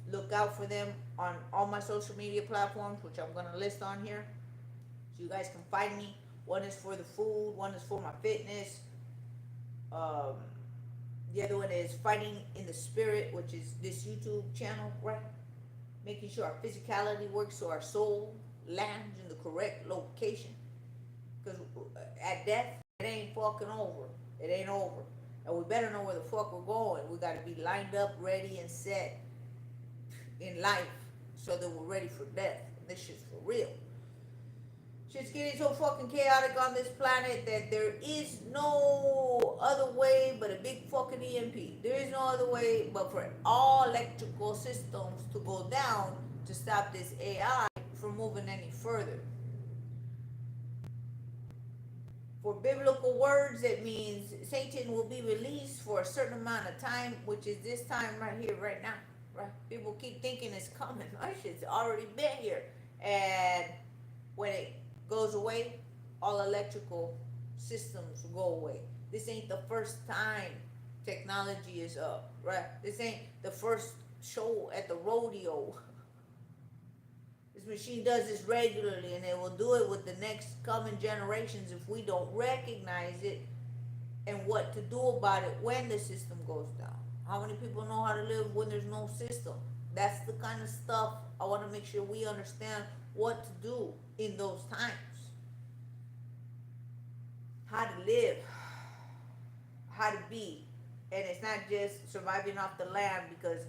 Look out for them on all my social media platforms, which I'm going to list on here, so you guys can find me. One is for the food, one is for my fitness. The other one is Fighting in the Spirit, which is this YouTube channel, right? Making sure our physicality works so our soul lands in the correct location. Because at death, it ain't fucking over. It ain't over. And we better know where the fuck we're going. We got to be lined up, ready, and set in life so that we're ready for death. This shit's for real. Shit's getting so fucking chaotic on this planet that there is no other way but a big fucking EMP. There is no other way but for all electrical systems to go down to stop this AI from moving any further. For biblical words, it means Satan will be released for a certain amount of time, which is this time right here, right now. Right? People keep thinking it's coming. That shit's already been here. And when it goes away, all electrical systems will go away. This ain't the first time technology is up, right? This ain't the first show at the rodeo. This machine does this regularly, and it will do it with the next coming generations if we don't recognize it and what to do about it when the system goes down. How many people know how to live when there's no system? That's the kind of stuff I want to make sure we understand what to do in those times. How to live, how to be. And it's not just surviving off the land, because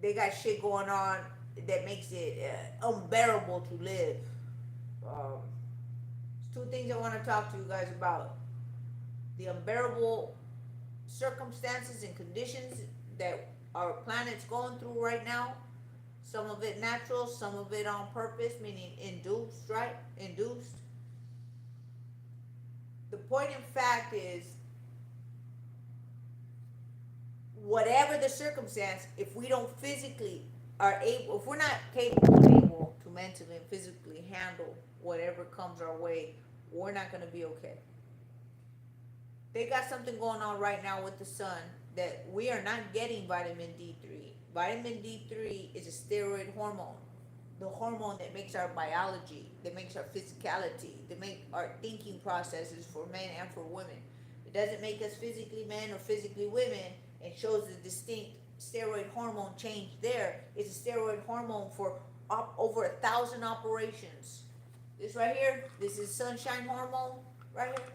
they got shit going on that makes it unbearable to live. There's two things I want to talk to you guys about. The unbearable circumstances and conditions that our planet's going through right now. Some of it natural, some of it on purpose, meaning induced, right? Induced. The point in fact is, whatever the circumstance, if we don't physically are able, if we're not capable and able to mentally and physically handle whatever comes our way, we're not going to be okay. They got something going on right now with the sun that we are not getting vitamin D3. Vitamin D3 is a steroid hormone. The hormone that makes our biology, that makes our physicality, that makes our thinking processes for men and for women. It doesn't make us physically men or physically women, and shows the distinct steroid hormone change there. It's a steroid hormone for over 1,000 operations. This right here, this is sunshine hormone right here.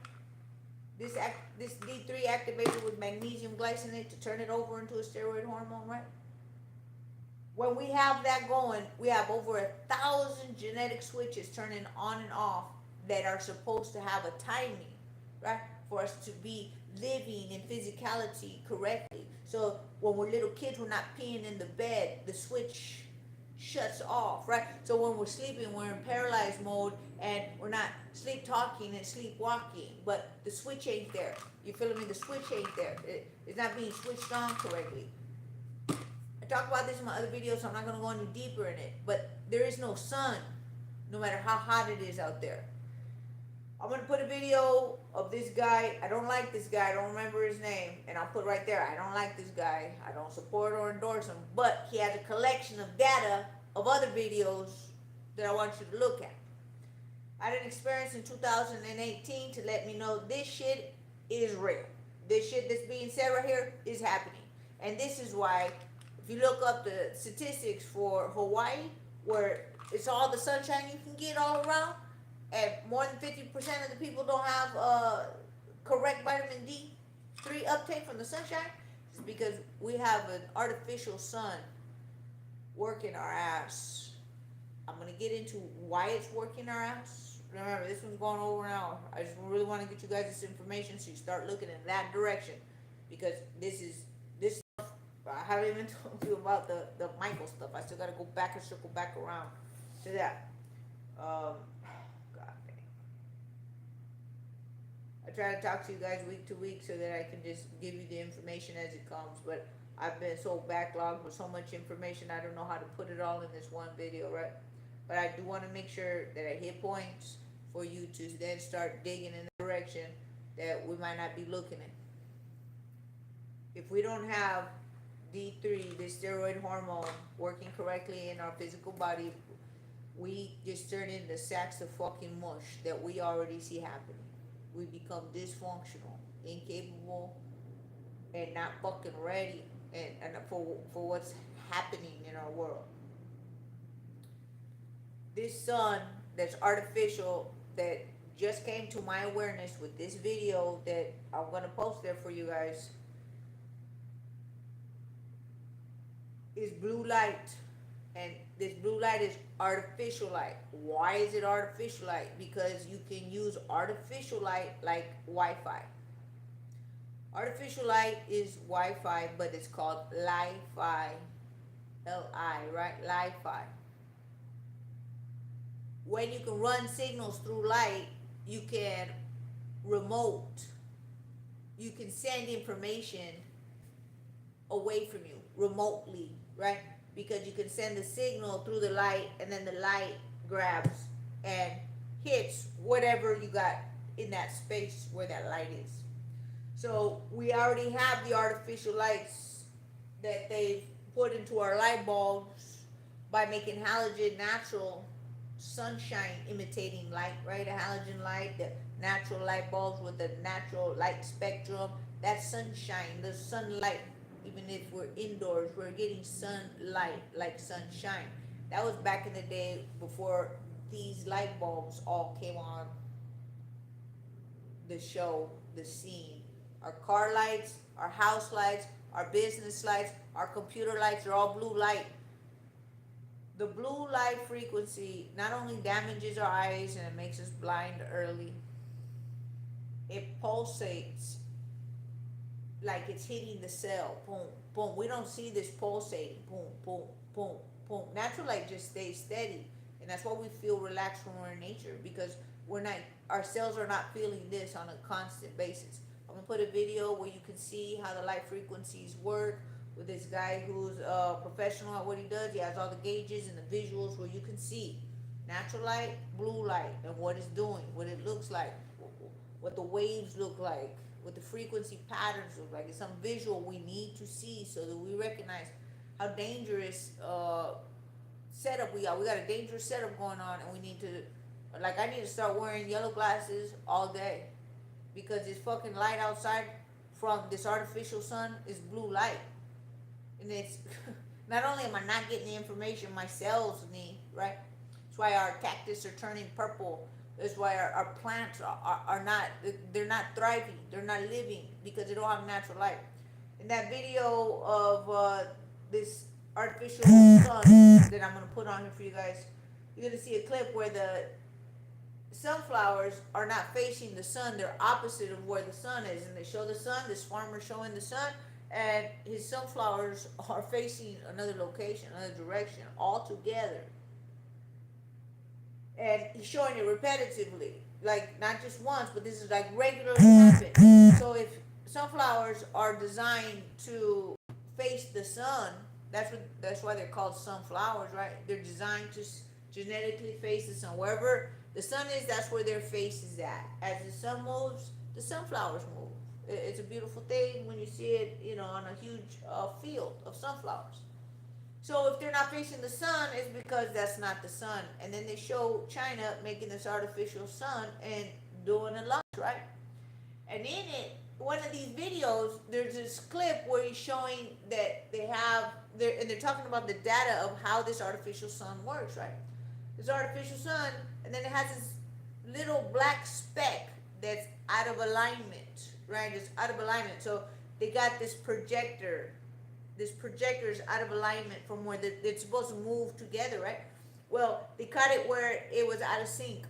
This D3 activated with magnesium glycinate to turn it over into a steroid hormone, right? When we have that going, we have over 1,000 genetic switches turning on and off that are supposed to have a timing, right? For us to be living in physicality correctly. So when we're little kids, we're not peeing in the bed, the switch shuts off, right? So when we're sleeping, we're in paralyzed mode, and we're not sleep talking and sleepwalking, but the switch ain't there. You feel me? The switch ain't there. It's not being switched on correctly. I talk about this in my other videos, so I'm not going to go any deeper in it, but there is no sun, no matter how hot it is out there. I'm going to put a video of this guy. I don't like this guy. I don't remember his name. And I'll put right there, I don't like this guy. I don't support or endorse him. But he has a collection of data of other videos that I want you to look at. I had an experience in 2018 to let me know this shit is real. This shit that's being said right here is happening. And this is why, if you look up the statistics for Hawaii, where it's all the sunshine you can get all around, and more than 50% of the people don't have correct vitamin D3 uptake from the sunshine, it's because we have an artificial sun working our ass. I'm going to get into why it's working our ass. Remember, this one's going over an hour. I just really want to get you guys this information so you start looking in that direction, because this stuff, I haven't even told you about the Michael stuff. I still got to go back and circle back around to that. I try to talk to you guys week to week so that I can just give you the information as it comes, but I've been so backlogged with so much information, I don't know how to put it all in this one video, right? But I do want to make sure that I hit points for you to then start digging in the direction that we might not be looking at. If we don't have D3, this steroid hormone, working correctly in our physical body, we just turn into sacks of fucking mush that we already see happening. We become dysfunctional, incapable, and not fucking ready and for what's happening in our world. This sun that's artificial, that just came to my awareness with this video that I'm going to post there for you guys, is blue light. And this blue light is artificial light. Why is it artificial light? Because you can use artificial light like Wi-Fi. Artificial light is Wi-Fi, but it's called Li-Fi. L-I, right? Li-Fi. When you can run signals through light, you can remote. You can send information away from you remotely, right? Because you can send the signal through the light, and then the light grabs and hits whatever you got in that space where that light is. So we already have the artificial lights that they've put into our light bulbs by making halogen natural sunshine imitating light, right? A halogen light, the natural light bulbs with the natural light spectrum, that's sunshine, the sunlight. Even if we're indoors, we're getting sunlight like sunshine. That was back in the day before these light bulbs all came on the show, the scene. Our car lights, our house lights, our business lights, our computer lights are all blue light. The blue light frequency not only damages our eyes and it makes us blind early, it pulsates like it's hitting the cell. Boom, boom. We don't see this pulsating. Boom, boom, boom, boom. Natural light just stays steady. And that's why we feel relaxed when we're in nature, because we're not, our cells are not feeling this on a constant basis. I'm gonna put a video where you can see how the light frequencies work with this guy who's a professional at what he does. He has all the gauges and the visuals where you can see natural light, blue light, and what it's doing, what it looks like, what the waves look like, what the frequency patterns look like. It's some visual we need to see so that we recognize how dangerous setup we got. We got a dangerous setup going on, and we need to, like, I need to start wearing yellow glasses all day, because this fucking light outside from this artificial sun is blue light. And it's, not only am I not getting the information my cells need, right? That's why our cactus are turning purple. That's why our plants are not, they're not thriving, they're not living, because they don't have natural light. In that video of this artificial sun that I'm going to put on here for you guys, you're going to see a clip where the sunflowers are not facing the sun, they're opposite of where the sun is. And they show the sun, this farmer showing the sun, and his sunflowers are facing another location, another direction, all together. And he's showing it repetitively, like not just once, but this is like regularly happen. So if sunflowers are designed to face the sun, that's why they're called sunflowers, right? They're designed to genetically face the sun. Wherever the sun is, that's where their face is at. As the sun moves, the sunflowers move. It's a beautiful thing when you see it, you know, on a huge field of sunflowers. So if they're not facing the sun, it's because that's not the sun. And then they show China making this artificial sun and doing a launch, right? And in it, one of these videos, there's this clip where he's showing that they're talking about the data of how this artificial sun works, right? This artificial sun, and then it has this little black speck that's out of alignment, right? It's out of alignment. So they got this projector. This projector is out of alignment from where it's supposed to move together, right? Well, they cut it where it was out of sync.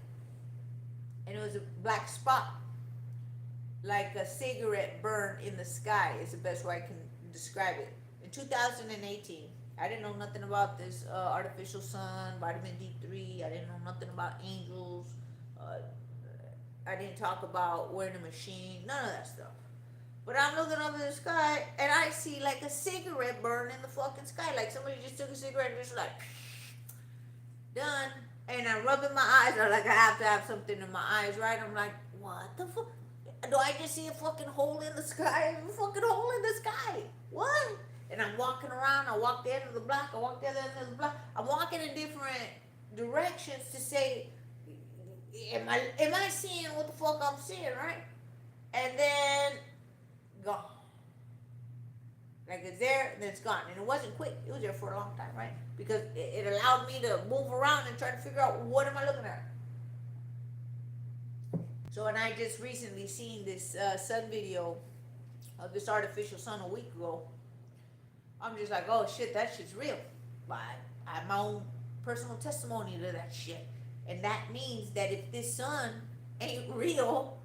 And it was a black spot. Like a cigarette burn in the sky is the best way I can describe it. In 2018, I didn't know nothing about this artificial sun, vitamin D3. I didn't know nothing about angels. I didn't talk about wearing a machine. None of that stuff. But I'm looking up in the sky, and I see like a cigarette burn in the fucking sky. Like somebody just took a cigarette and just like, done. And I'm rubbing my eyes. I'm like, I have to have something in my eyes, right? I'm like, what the fuck? Do I just see a fucking hole in the sky? A fucking hole in the sky. What? And I'm walking around. I walk the end of the block. I walk the other end of the block. I'm walking in different directions to say, am I seeing what the fuck I'm seeing, right? And then gone. Like it's there, and then it's gone. And it wasn't quick. It was there for a long time, right? Because it allowed me to move around and try to figure out what am I looking at. So, and I just recently seen this sun video of this artificial sun a week ago. I'm just like, oh shit, that shit's real. But I have my own personal testimony to that shit. And that means that if this sun ain't real,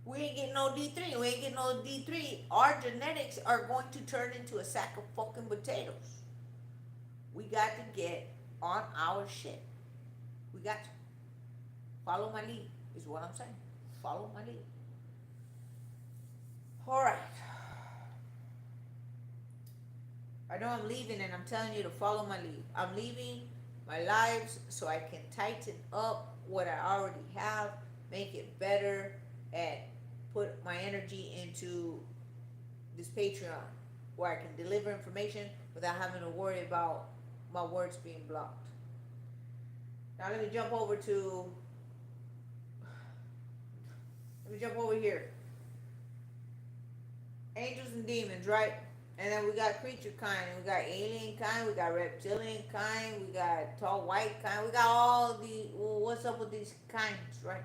we ain't getting no D3. We ain't getting no D3. Our genetics are going to turn into a sack of fucking potatoes. We got to get on our shit. We got to. Follow my lead, is what I'm saying. Follow my lead. All right. I know I'm leaving and I'm telling you to follow my lead. I'm leaving my lives so I can tighten up what I already have, make it better, and put my energy into this Patreon where I can deliver information without having to worry about my words being blocked. Now let me jump over here. Angels and demons, right? And then we got creature kind, we got alien kind, we got reptilian kind, we got tall white kind, we got all the, well, what's up with these kinds, right?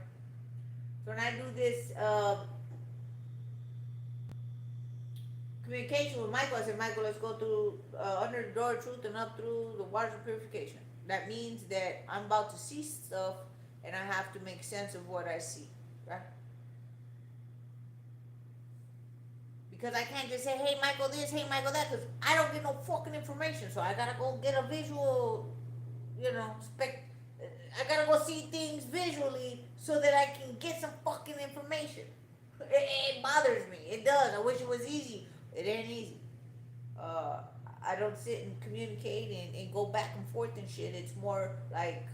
So when I do this communication with Michael, I said, Michael, let's go through under the door of truth and up through the waters of purification. That means that I'm about to see stuff and I have to make sense of what I see, right? Because I can't just say, hey, Michael this, hey, Michael that, because I don't get no fucking information. So I gotta go get a visual, I gotta go see things visually so that I can get some fucking information. It bothers me. It does. I wish it was easy. It ain't easy. I don't sit and communicate and go back and forth and shit. It's more like,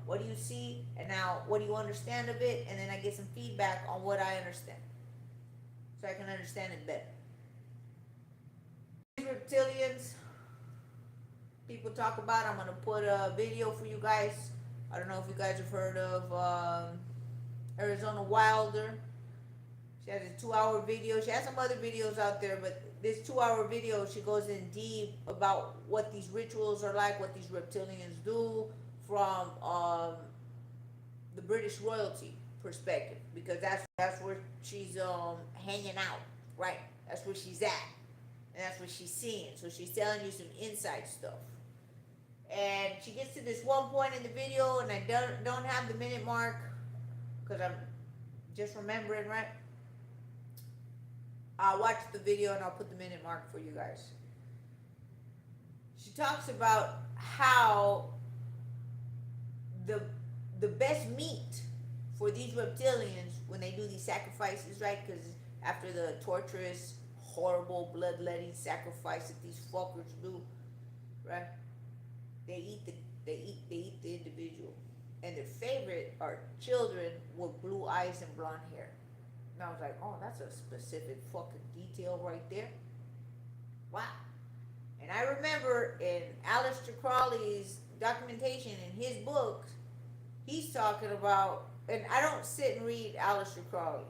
what do you see? And now, what do you understand of it? And then I get some feedback on what I understand. So I can understand it better. Reptilians, people talk about. I'm going to put a video for you guys. I don't know if you guys have heard of Arizona Wilder. She has a 2-hour video. She has some other videos out there, but this 2-hour video, she goes in deep about what these rituals are like, what these reptilians do from the British royalty perspective, because that's where she's hanging out, right? That's where she's at, and that's what she's seeing. So she's telling you some inside stuff. And she gets to this one point in the video, and I don't have the minute mark because I'm just remembering, right? I'll watch the video and I'll put the minute mark for you guys. She talks about how the best meat for these reptilians when they do these sacrifices, right? Because after the torturous, horrible, bloodletting sacrifice that these fuckers do, right? They eat the individual, and their favorite are children with blue eyes and blonde hair. And I was like, oh, that's a specific fucking detail right there. Wow. And I remember in Aleister Crowley's documentation in his books, he's talking about, and I don't sit and read Aleister Crowley.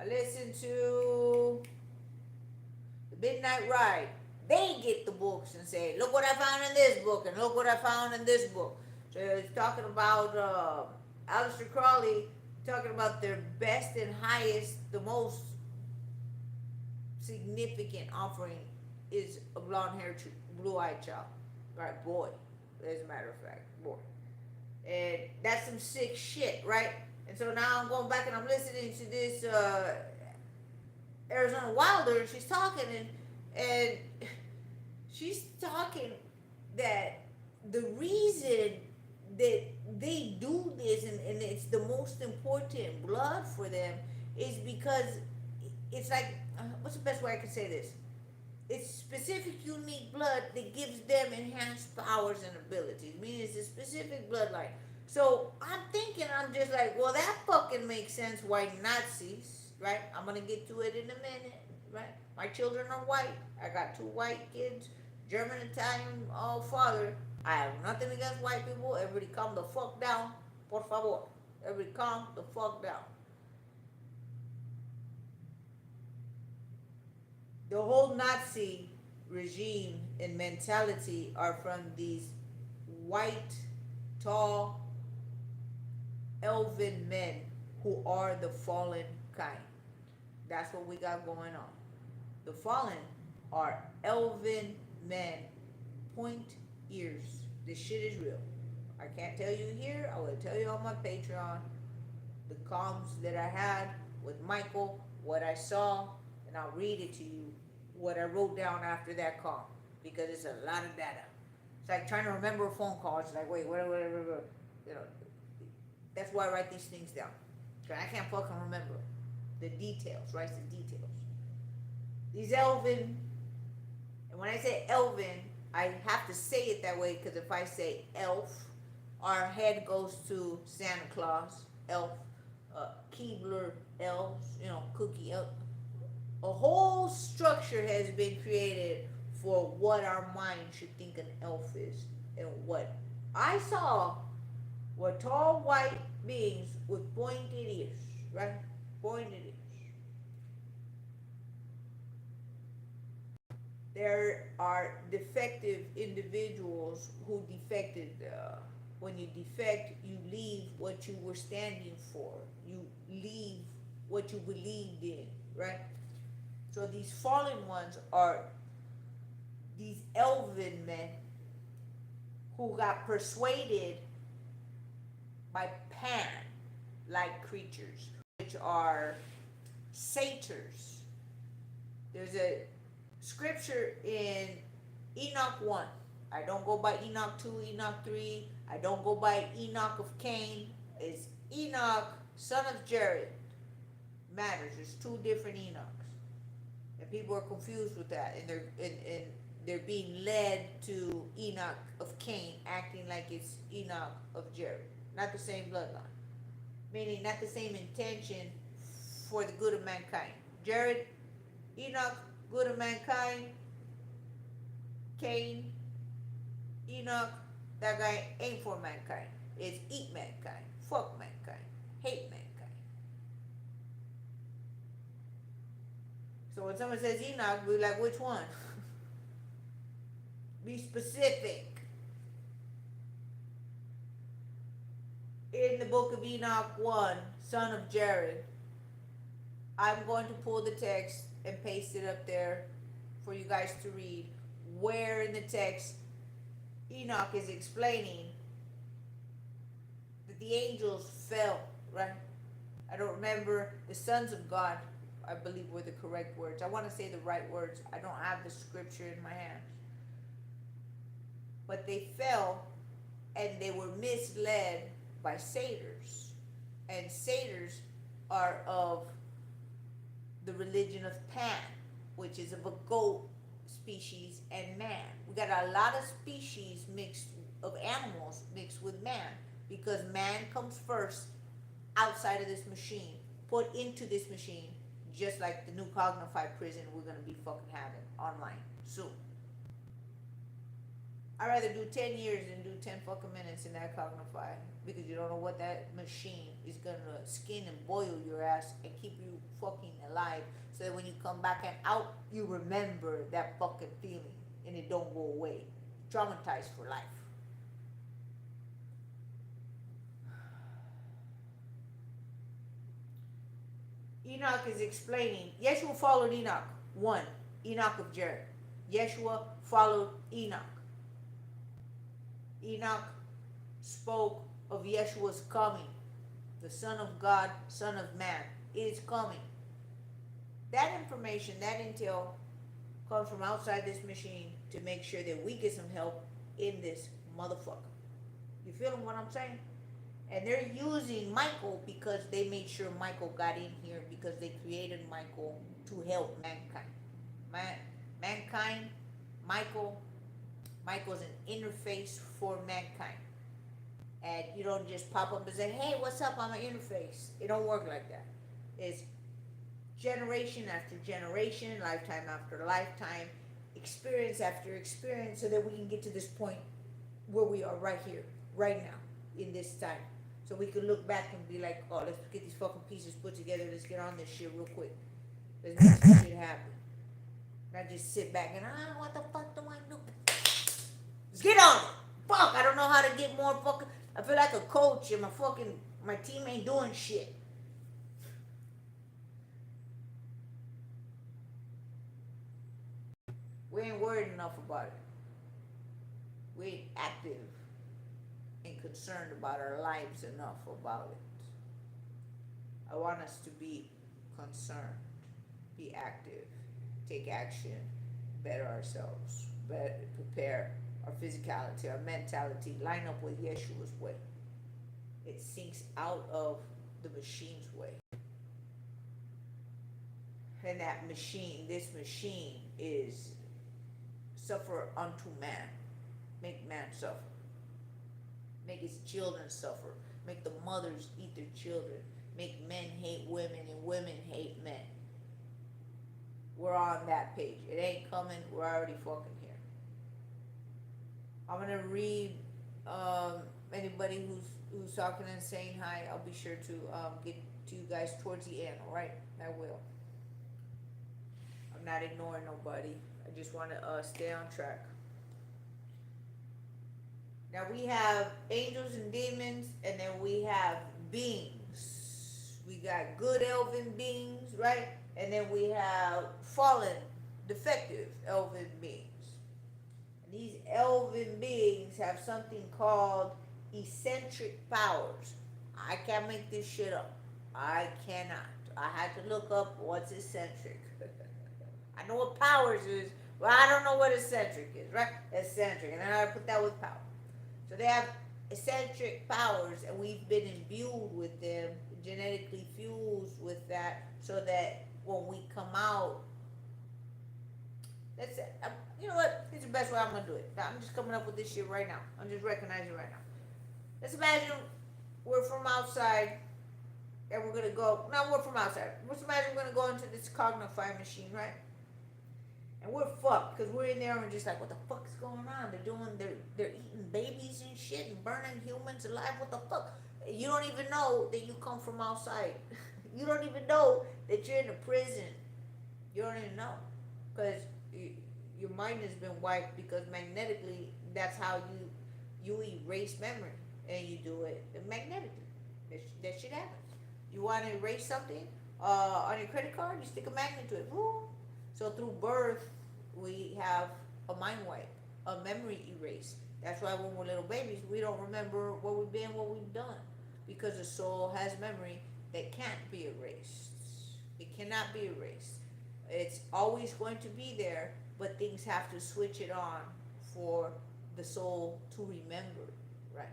I listen to The Midnight Ride. They get the books and say, look what I found in this book, and look what I found in this book. So it's talking about Aleister Crowley, talking about their best and highest, the most significant offering is a blonde-haired, blue-eyed child. Right, boy, as a matter of fact, boy. And that's some sick shit, right? And so now I'm going back and I'm listening to this Arizona Wilder, and she's talking, and she's talking that the reason that they do this, and it's the most important blood for them, is because it's like, what's the best way I can say this? It's specific, unique blood that gives them enhanced powers and abilities. Meaning it's a specific bloodline. So I'm thinking, I'm just like, well, that fucking makes sense. White Nazis, right? I'm gonna get to it in a minute, right? My children are white. I got 2 white kids, German, Italian, all father. I have nothing against white people. Everybody calm the fuck down. Por favor. Everybody calm the fuck down. The whole Nazi regime and mentality are from these white, tall, elven men who are the fallen kind. That's what we got going on. The fallen are elven men, point ears. This shit is real. I can't tell you here. I will tell you on my Patreon the comms that I had with Michael, what I saw, and I'll read it to you, what I wrote down after that call, because it's a lot of data. It's like trying to remember a phone call. It's like, wait, what, you know, that's why I write these things down. Because I can't fucking remember the details, right? The details. These Elven, and when I say Elven, I have to say it that way because if I say elf, our head goes to Santa Claus, elf, Keebler elves, cookie elf. A whole structure has been created for what our mind should think an elf is. And what I saw were tall white beings with pointed ears, right? Pointed ears. There are defective individuals who defected. When you defect, you leave what you were standing for. You leave what you believed in, right? So these fallen ones are these Elven men who got persuaded by Pan-like creatures, which are satyrs. There's a scripture in Enoch 1. I don't go by Enoch 2, Enoch 3. I don't go by Enoch of Cain. It's Enoch, son of Jared. Matters. There's two different Enochs. And people are confused with that. And they're being led to Enoch of Cain, acting like it's Enoch of Jared. Not the same bloodline. Meaning not the same intention for the good of mankind. Jared, Enoch, good of mankind. Cain, Enoch, that guy ain't for mankind. It's eat mankind, fuck mankind, hate mankind. So when someone says Enoch, we're like, which one? Be specific. In the book of Enoch 1, son of Jared, I'm going to pull the text and paste it up there for you guys to read, where in the text Enoch is explaining that the angels fell, right? I don't remember, the sons of God, I believe were the correct words. I want to say the right words. I don't have the scripture in my hands. But they fell and they were misled by satyrs. And satyrs are of the religion of Pan, which is of a goat species and man. We got a lot of species mixed of animals mixed with man, because man comes first outside of this machine, put into this machine, just like the new Cognify prison we're going to be fucking having online soon. I'd rather do 10 years than do 10 fucking minutes in that Cognify, because you don't know what that machine is going to skin and boil your ass and keep you fucking alive, so that when you come back and out, you remember that fucking feeling and it don't go away. Traumatized for life. Enoch is explaining, Yeshua followed Enoch. 1, Enoch of Jared. Yeshua followed Enoch. Enoch spoke of Yeshua's coming. The Son of God, Son of Man, is coming. That information, that intel, comes from outside this machine to make sure that we get some help in this motherfucker. You feeling what I'm saying? And they're using Michael because they made sure Michael got in here, because they created Michael to help mankind. Mankind, Michael's an interface for mankind. And you don't just pop up and say, hey, what's up, I'm an interface. It don't work like that. It's generation after generation, lifetime after lifetime, experience after experience, so that we can get to this point where we are right here, right now, in this time. So we can look back and be like, oh, let's get these fucking pieces put together, let's get on this shit real quick. Let's make some shit happen. Not just sit back and, what the fuck do I do? Let's get on it. Fuck, I don't know how to get more fucking, I feel like a coach and my team ain't doing shit. We ain't worried enough about it. We ain't active and concerned about our lives enough about it. I want us to be concerned, be active, take action, better ourselves, better prepare our physicality, our mentality, line up with Yeshua's way. It sinks out of the machine's way. And that machine, this machine is suffer unto man. Make man suffer. Make his children suffer. Make the mothers eat their children. Make men hate women and women hate men. We're on that page. It ain't coming. We're already fucking here. I'm gonna read anybody who's talking and saying hi. I'll be sure to get to you guys towards the end. All right, I will. I'm not ignoring nobody. I just want to stay on track. Now we have angels and demons, and then we have beings. We got good elven beings, right? And then we have fallen, defective elven beings. And these elven beings have something called eccentric powers. I can't make this shit up. I cannot. I had to look up what's eccentric. I know what powers is, but I don't know what eccentric is, right? Eccentric. And then I put that with power. So they have eccentric powers, and we've been imbued with them, genetically fused with that, so that when we come out, that's it. You know what? It's the best way I'm going to do it. I'm just coming up with this shit right now. I'm just recognizing right now. Let's imagine we're from outside, and we're going to go, no, we're from outside. Let's imagine we're going to go into this cognifying machine, right? And we're fucked, because we're in there and we're just like, what the fuck is going on? They're eating babies and shit and burning humans alive. What the fuck? You don't even know that you come from outside. You don't even know that you're in a prison. You don't even know, because your mind has been wiped, because magnetically, that's how you erase memory, and you do it magnetically. That shit happens. You want to erase something on your credit card, you stick a magnet to it. Woo. So through birth, we have a mind wipe, a memory erase. That's why when we're little babies, we don't remember where we've been, what we've done, because the soul has memory that can't be erased. It cannot be erased. It's always going to be there, but things have to switch it on for the soul to remember, right?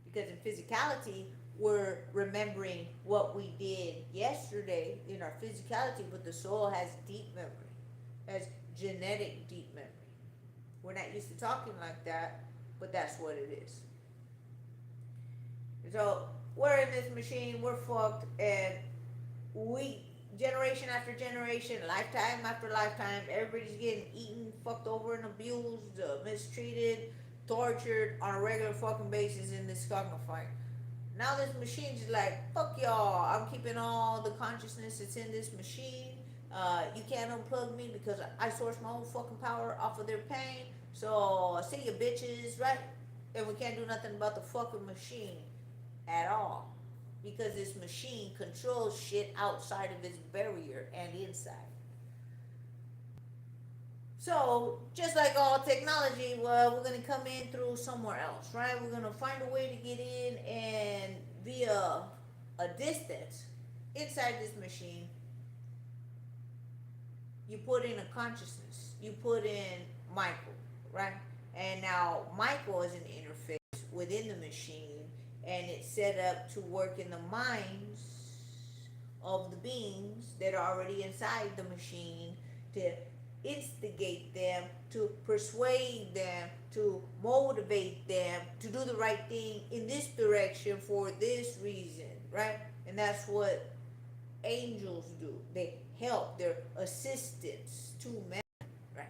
Because in physicality, we're remembering what we did yesterday in our physicality, but the soul has deep memory, has genetic deep memory. We're not used to talking like that, but that's what it is. So we're in this machine, we're fucked, and we, generation after generation, lifetime after lifetime, everybody's getting eaten, fucked over and abused, mistreated, tortured on a regular fucking basis in this cognifying. Now this machine's like, fuck y'all, I'm keeping all the consciousness that's in this machine. You can't unplug me because I source my own fucking power off of their pain. So see you bitches, right? And we can't do nothing about the fucking machine at all, because this machine controls shit outside of its barrier and inside. So, just like all technology, well, we're going to come in through somewhere else, right? We're going to find a way to get in, and via a distance inside this machine, you put in a consciousness. You put in Michael, right? And now Michael is an interface within the machine, and it's set up to work in the minds of the beings that are already inside the machine, to instigate them, to persuade them, to motivate them to do the right thing in this direction for this reason, right? And that's what angels do. They help, they're assistants to men, right?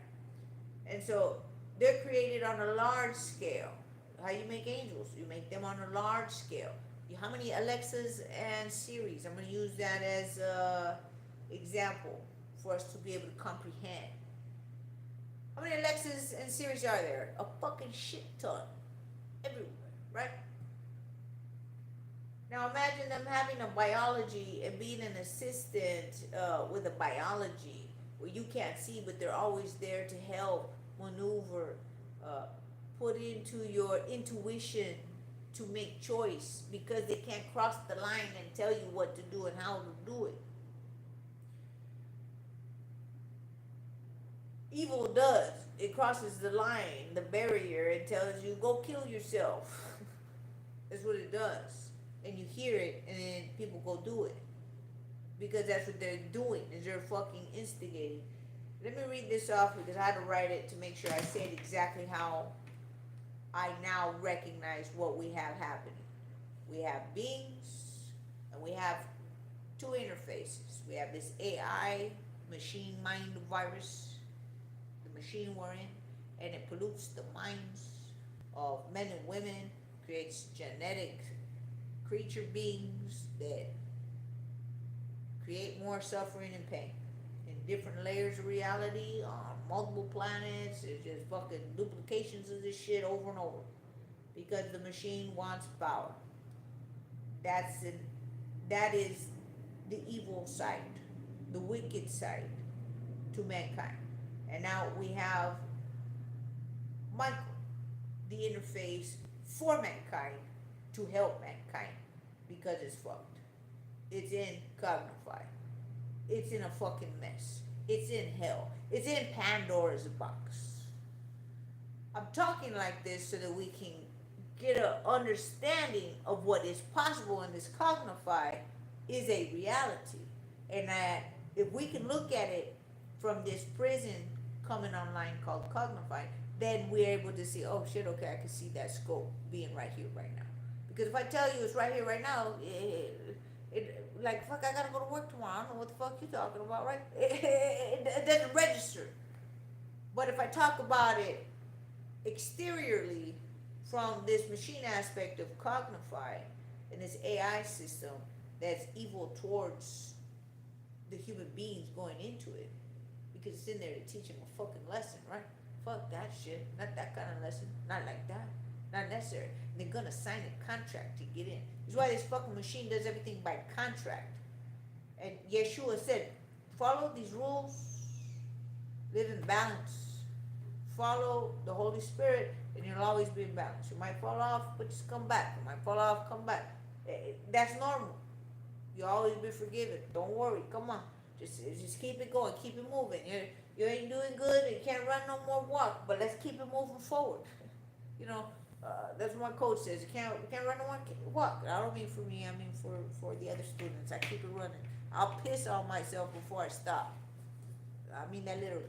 And so they're created on a large scale. How you make angels? You make them on a large scale. How many Alexas and Siris? I'm going to use that as an example for us to be able to comprehend. How many Alexas and Siris are there? A fucking shit ton. Everywhere, right? Now imagine them having a biology and being an assistant with a biology where you can't see, but they're always there to help maneuver, put into your intuition to make choice, because they can't cross the line and tell you what to do and how to do it. Evil does. It crosses the line, the barrier, and tells you, go kill yourself. That's what it does. And you hear it, and then people go do it. Because that's what they're doing, is they're fucking instigating. Let me read this off, because I had to write it to make sure I said exactly how I now recognize what we have happening. We have beings, and we have two interfaces. We have this AI, machine mind virus, the machine we're in, and it pollutes the minds of men and women, creates genetic creature beings that create more suffering and pain in different layers of reality on multiple planets. It's just fucking duplications of this shit over and over, because the machine wants power. That is the evil side, the wicked side to mankind. And now we have Michael, the interface for mankind, to help mankind, because it's fucked. It's in Cognify. It's in a fucking mess. It's in hell. It's in Pandora's box. I'm talking like this so that we can get an understanding of what is possible in this Cognify is a reality. And that if we can look at it from this prison coming online called Cognify, then we're able to see, oh shit, okay, I can see that scope being right here, right now. Because if I tell you it's right here, right now, like, fuck, I gotta go to work tomorrow. I don't know what the fuck you talking about, right? It doesn't register. But if I talk about it exteriorly from this machine aspect of Cognify and this AI system that's evil towards the human beings going into it, because it's in there to teach them a fucking lesson, right? Fuck that shit. Not that kind of lesson. Not like that. Not necessary. And they're gonna sign a contract to get in. That's why this fucking machine does everything by contract. And Yeshua said, follow these rules, live in balance, follow the Holy Spirit, and you'll always be in balance. You might fall off, but just come back. You might fall off, come back. That's normal. You'll always be forgiven. Don't worry. Come on. Just keep it going. Keep it moving. You ain't doing good. You can't run no more walk, but let's keep it moving forward. You know, that's what my coach says. You can't run no more walk. I don't mean for me. I mean for the other students. I keep it running. I'll piss on myself before I stop. I mean that literally.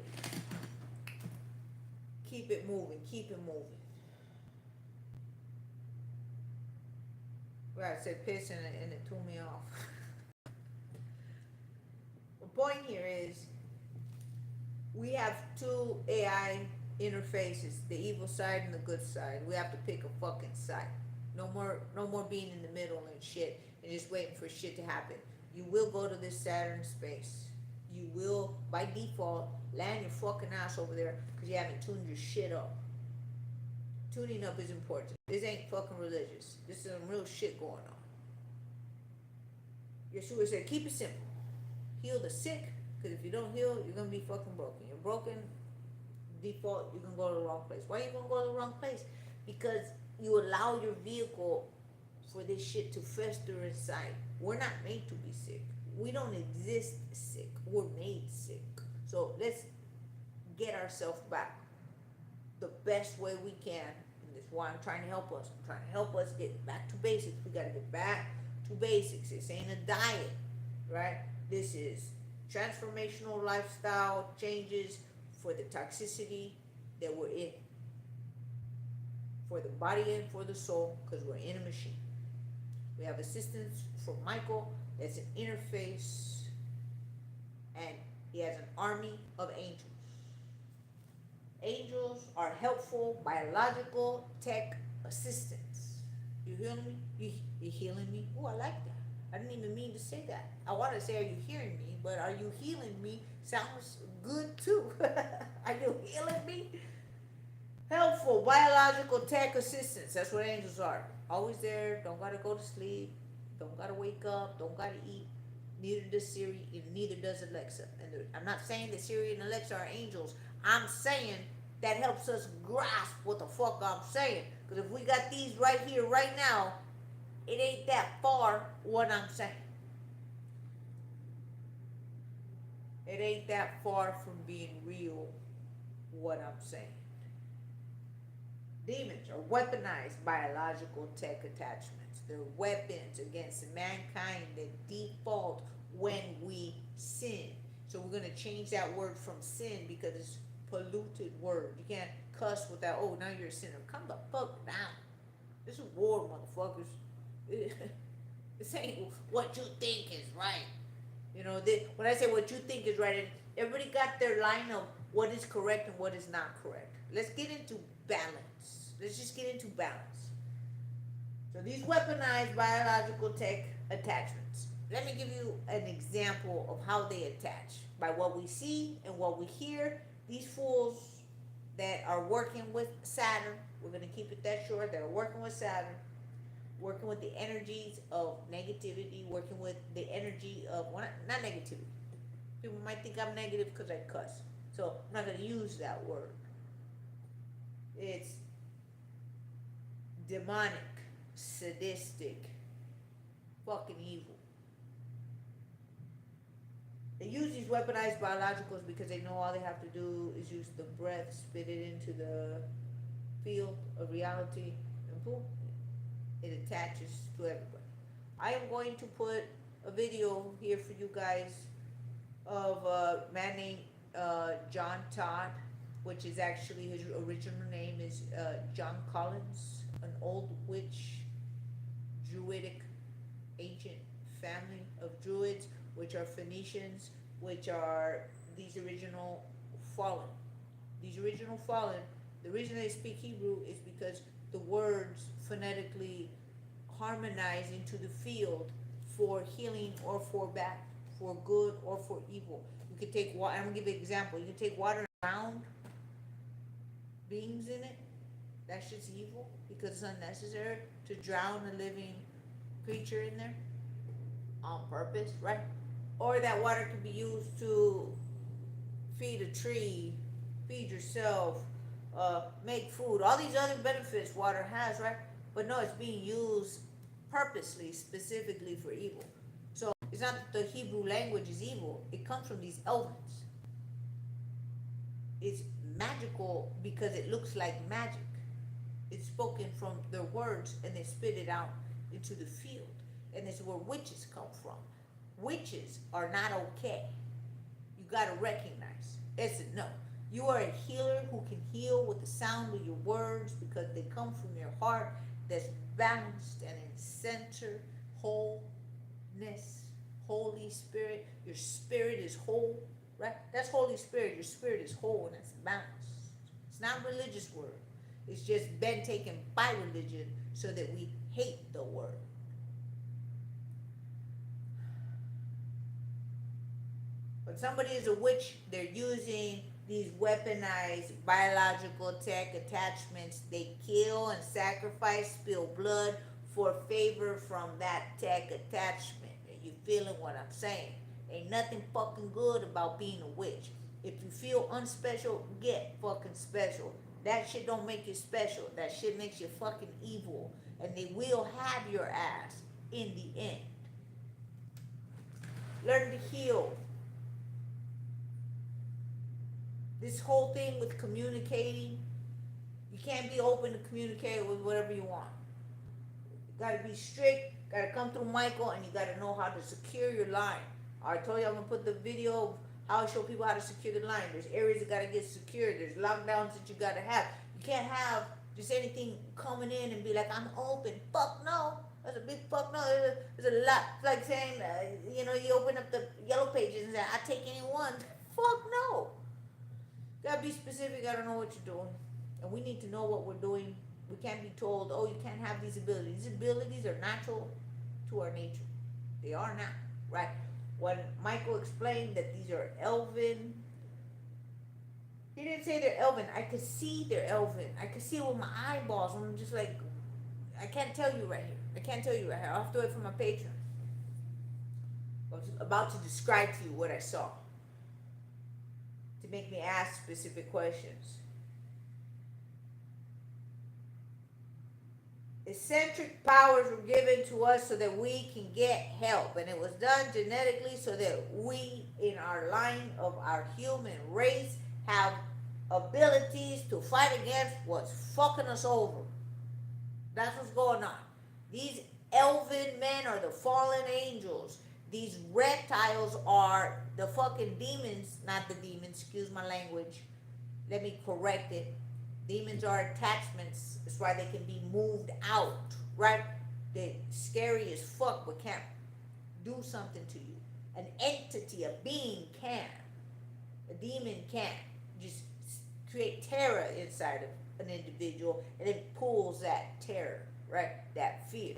Keep it moving. Keep it moving. Right, I said piss and it threw me off. The point here is we have two AI interfaces, the evil side and the good side. We have to pick a fucking side. No more being in the middle and shit and just waiting for shit to happen. You will go to this Saturn space. You will, by default, land your fucking ass over there because you haven't tuned your shit up. Tuning up is important. This ain't fucking religious. This is some real shit going on. Yeshua said, keep it simple. Heal the sick, because if you don't heal, you're going to be fucking broken. You're broken, default, you're going to go to the wrong place. Why are you going to go to the wrong place? Because you allow your vehicle for this shit to fester inside. We're not made to be sick. We don't exist sick. We're made sick. So let's get ourselves back the best way we can. And that's why I'm trying to help us. I'm trying to help us get back to basics. We got to get back to basics. This ain't a diet, right? This is transformational lifestyle changes for the toxicity that we're in. For the body and for the soul, because we're in a machine. We have assistance from Michael. That's an interface. And he has an army of angels. Angels are helpful, biological, tech assistants. You hearing me? You healing me? Oh, I like that. I didn't even mean to say that. I want to say, are you hearing me? But are you healing me? Sounds good too. Are you healing me? Helpful, biological, tech assistants. That's what angels are. Always there. Don't gotta go to sleep. Don't gotta wake up. Don't gotta eat. Neither does Siri, and neither does Alexa. And I'm not saying that Siri and Alexa are angels. I'm saying that helps us grasp what the fuck I'm saying. Because if we got these right here, right now, it ain't that far what I'm saying. It ain't that far from being real what I'm saying. Demons are weaponized biological tech attachments. They're weapons against mankind that default when we sin. So we're going to change that word from sin because it's polluted word. You can't cuss without, oh, now you're a sinner. Come the fuck down. This is war, motherfuckers. This ain't what you think is right. You know, when I say what you think is right, everybody got their line of what is correct and what is not correct. Let's get into balance. Let's just get into balance. So these weaponized biological tech attachments. Let me give you an example of how they attach. By what we see and what we hear, these fools that are working with Saturn, we're going to keep it that short, that are working with Saturn, working with the energies of negativity, working with the energy of, well, not negativity. People might think I'm negative because I cuss. So I'm not going to use that word. It's demonic, sadistic, fucking evil. They use these weaponized biologicals because they know all they have to do is use the breath, spit it into the field of reality, and boom, it attaches to everybody. I am going to put a video here for you guys of a man named John Todd, which is actually his original name is John Collins, an old witch, druidic, ancient family of druids, which are Phoenicians, which are these original fallen. These original fallen, the reason they speak Hebrew is because the words phonetically harmonize into the field for healing or for bad, for good or for evil. You could take water, I'm gonna give you an example. You can take water and drown beings in it. That's just evil because it's unnecessary to drown a living creature in there on purpose, right? Or that water can be used to feed a tree, feed yourself, make food, all these other benefits water has, right? But no, it's being used purposely, specifically for evil. So it's not that the Hebrew language is evil, it comes from these Elvens. It's magical because it looks like magic. It's spoken from their words and they spit it out into the field. And it's where witches come from. Witches are not okay. You gotta recognize. It's a no. You are a healer who can heal with the sound of your words because they come from your heart that's balanced and in center, wholeness, Holy Spirit. Your spirit is whole, right? That's Holy Spirit. Your spirit is whole and it's balanced. It's not a religious word. It's just been taken by religion so that we hate the word. When somebody is a witch, they're using these weaponized biological tech attachments. They kill and sacrifice, spill blood for favor from that tech attachment. Are you feeling what I'm saying? Ain't nothing fucking good about being a witch. If you feel unspecial, get fucking special. That shit don't make you special. That shit makes you fucking evil. And they will have your ass in the end. Learn to heal. This whole thing with communicating, you can't be open to communicate with whatever you want. You gotta be strict, gotta come through Michael, and you gotta know how to secure your line. I told you I'm gonna put the video of how I show people how to secure the line. There's areas that gotta get secured. There's lockdowns that you gotta have. You can't have just anything coming in and be like, I'm open. Fuck no. That's a big fuck no. There's a lot. It's like saying, you open up the yellow pages and say, I take anyone. Fuck no. Gotta be specific, gotta know what you're doing. And we need to know what we're doing. We can't be told, oh, you can't have these abilities. These abilities are natural to our nature. They are not, right? When Michael explained that these are Elven, he didn't say they're Elven. I could see they're Elven. I could see it with my eyeballs. I'm just like, I can't tell you right here. I can't tell you right here. I'll have to wait for my patron. I was about to describe to you what I saw, to make me ask specific questions. eccentric powers were given to us so that we can get help. And it was done genetically so that we, in our line of our human race, have abilities to fight against what's fucking us over. That's what's going on. These elven men are the fallen angels. These reptiles are the fucking demons, not the demons, excuse my language. Let me correct it. Demons are attachments. That's why they can be moved out, right? They're scary as fuck, but can't do something to you. An entity, a being can. A demon can't. Just create terror inside of an individual, and it pulls that terror, right? That fear.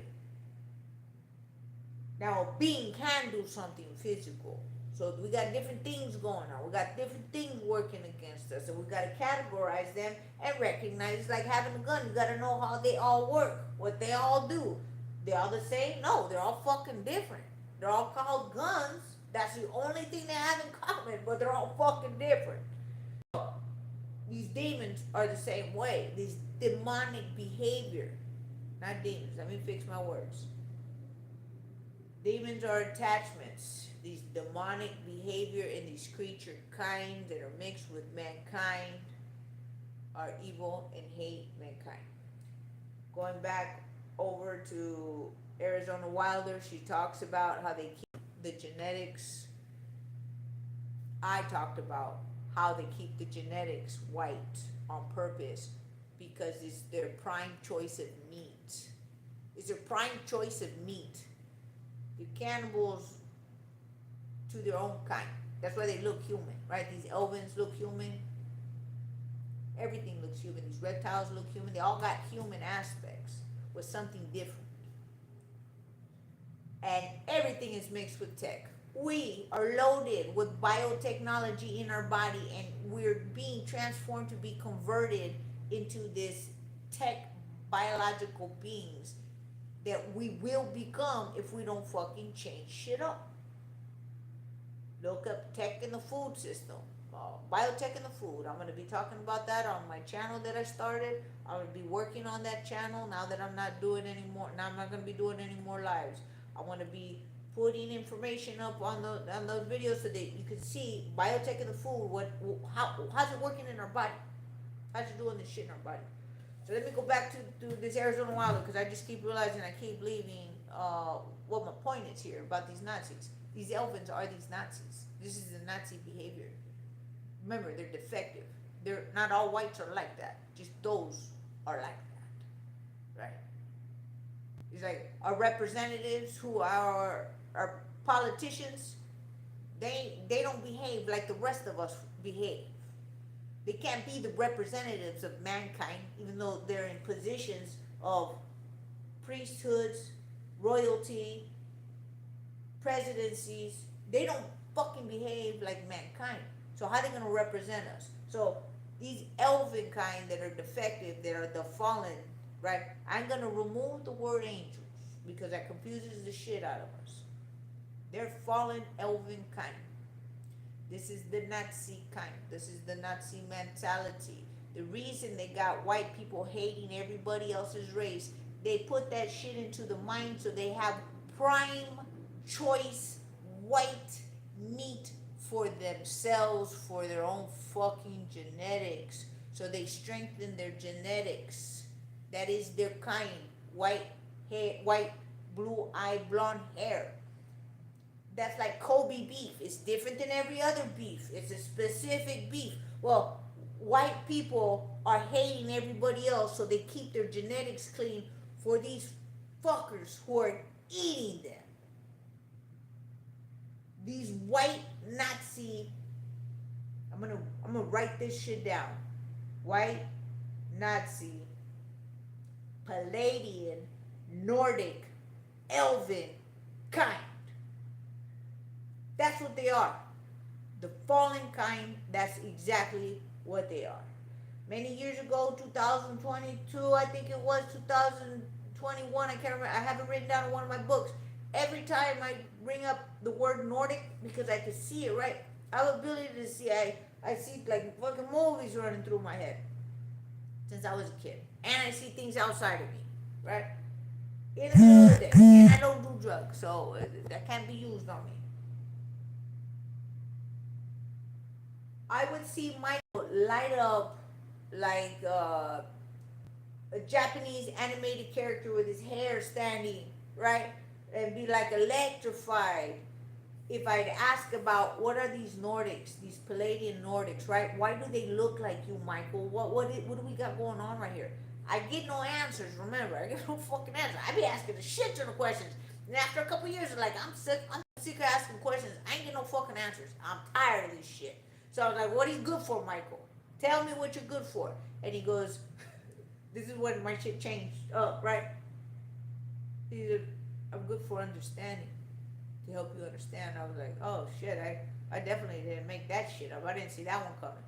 Now, a being can do something physical. So we got different things going on. We got different things working against us. And we got to categorize them and recognize. It's like having a gun. You got to know how they all work, what they all do. They all the same? No, they're all fucking different. They're all called guns. That's the only thing they have in common, but they're all fucking different. These demons are the same way. These demonic behavior. Not demons. Let me fix my words. Demons are attachments. These demonic behavior in these creature kinds that are mixed with mankind are evil and hate mankind. Going back over to Arizona Wilder, she talks about how they keep the genetics. I talked about how they keep the genetics white on purpose because it's their prime choice of meat. It's their prime choice of meat. The cannibals to their own kind. That's why they look human, right? These elvens look human. Everything looks human. These reptiles look human. They all got human aspects with something different. And everything is mixed with tech. We are loaded with biotechnology in our body, and we're being transformed to be converted into this tech biological beings that we will become if we don't fucking change shit up. Look up tech in the food system, biotech in the food. I'm going to be talking about that on my channel that I started. I'm going to be working on that channel now that I'm not doing anymore. Now I'm not going to be doing any more lives. I want to be putting information up on those videos so that you can see biotech in the food. How's it working in our body? How's it doing this shit in our body? So let me go back to this Arizona Wilder because I just keep realizing I keep leaving what my point is here about these Nazis. These elvens are these Nazis. This is the Nazi behavior. Remember, they're defective. They're not all whites are like that. Just those are like that, right? It's like our representatives who are our politicians. They don't behave like the rest of us behave. They can't be the representatives of mankind, even though they're in positions of priesthoods, royalty, presidencies. They don't fucking behave like mankind. So how are they going to represent us? So these elven kind that are defective, that are the fallen, right? I'm going to remove the word angels because that confuses the shit out of us. They're fallen elven kind. This is the Nazi kind. This is the Nazi mentality. The reason they got white people hating everybody else's race, they put that shit into the mind so they have prime choice white meat for themselves, for their own fucking genetics. So they strengthen their genetics. That is their kind. White hair, white, blue eye, blonde hair. That's like Kobe beef. It's different than every other beef. It's a specific beef. Well, white people are hating everybody else, so they keep their genetics clean for these fuckers who are eating them. These white Nazi, I'm gonna write this shit down. White Nazi, Pleadian, Nordic, Elven kind. That's what they are. The fallen kind, that's exactly what they are. Many years ago, 2022, I think it was 2021, I can't remember. I have it written down in one of my books. Every time I bring up the word Nordic, because I can see it, right? I have ability to see. I see like fucking movies running through my head since I was a kid. And I see things outside of me, right? in the middle of the day, and I don't do drugs, so that can't be used on me. I would see Michael light up like a Japanese animated character with his hair standing, right? And be like electrified. If I'd ask about what are these Nordics, these Pleadian Nordics, right? Why do they look like you, Michael? What do we got going on right here? I get no answers, remember. I get no fucking answers. I be asking the shit ton of questions. And after a couple years, like, I'm sick of asking questions. I ain't get no fucking answers. I'm tired of this shit. So I was like, what are you good for, Michael? Tell me what you're good for. And he goes, this is when my shit changed up, right? He said, I'm good for understanding. To help you understand. I was like, oh shit, I definitely didn't make that shit up. I didn't see that one coming.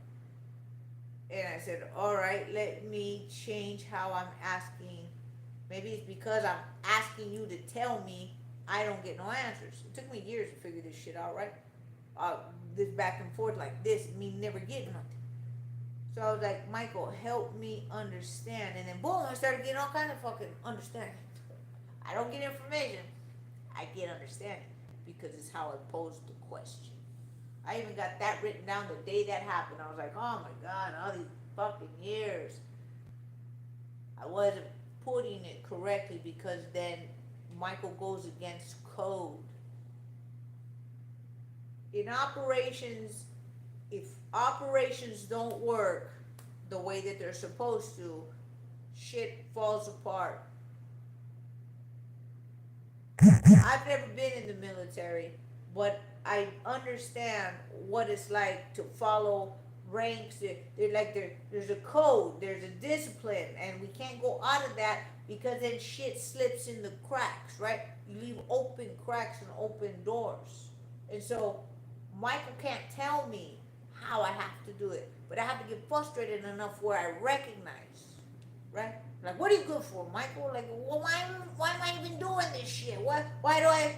And I said, all right, let me change how I'm asking. Maybe it's because I'm asking you to tell me I don't get no answers. It took me years to figure this shit out, right? This back and forth like this, me never getting nothing. So I was like, Michael, help me understand. And then boom, I started getting all kinds of fucking understanding. I don't get information, I get understanding. Because it's how I posed the question. I even got that written down the day that happened. I was like, oh my God, all these fucking years. I wasn't putting it correctly because then Michael goes against code. In operations, if operations don't work the way that they're supposed to, shit falls apart. I've never been in the military, but I understand what it's like to follow ranks. There's a code, there's a discipline, and we can't go out of that because then shit slips in the cracks, right? You leave open cracks and open doors. And so Michael can't tell me how I have to do it, but I have to get frustrated enough where I recognize, right? Like, what are you good for, Michael? Like, well, why am I even doing this shit? Why do I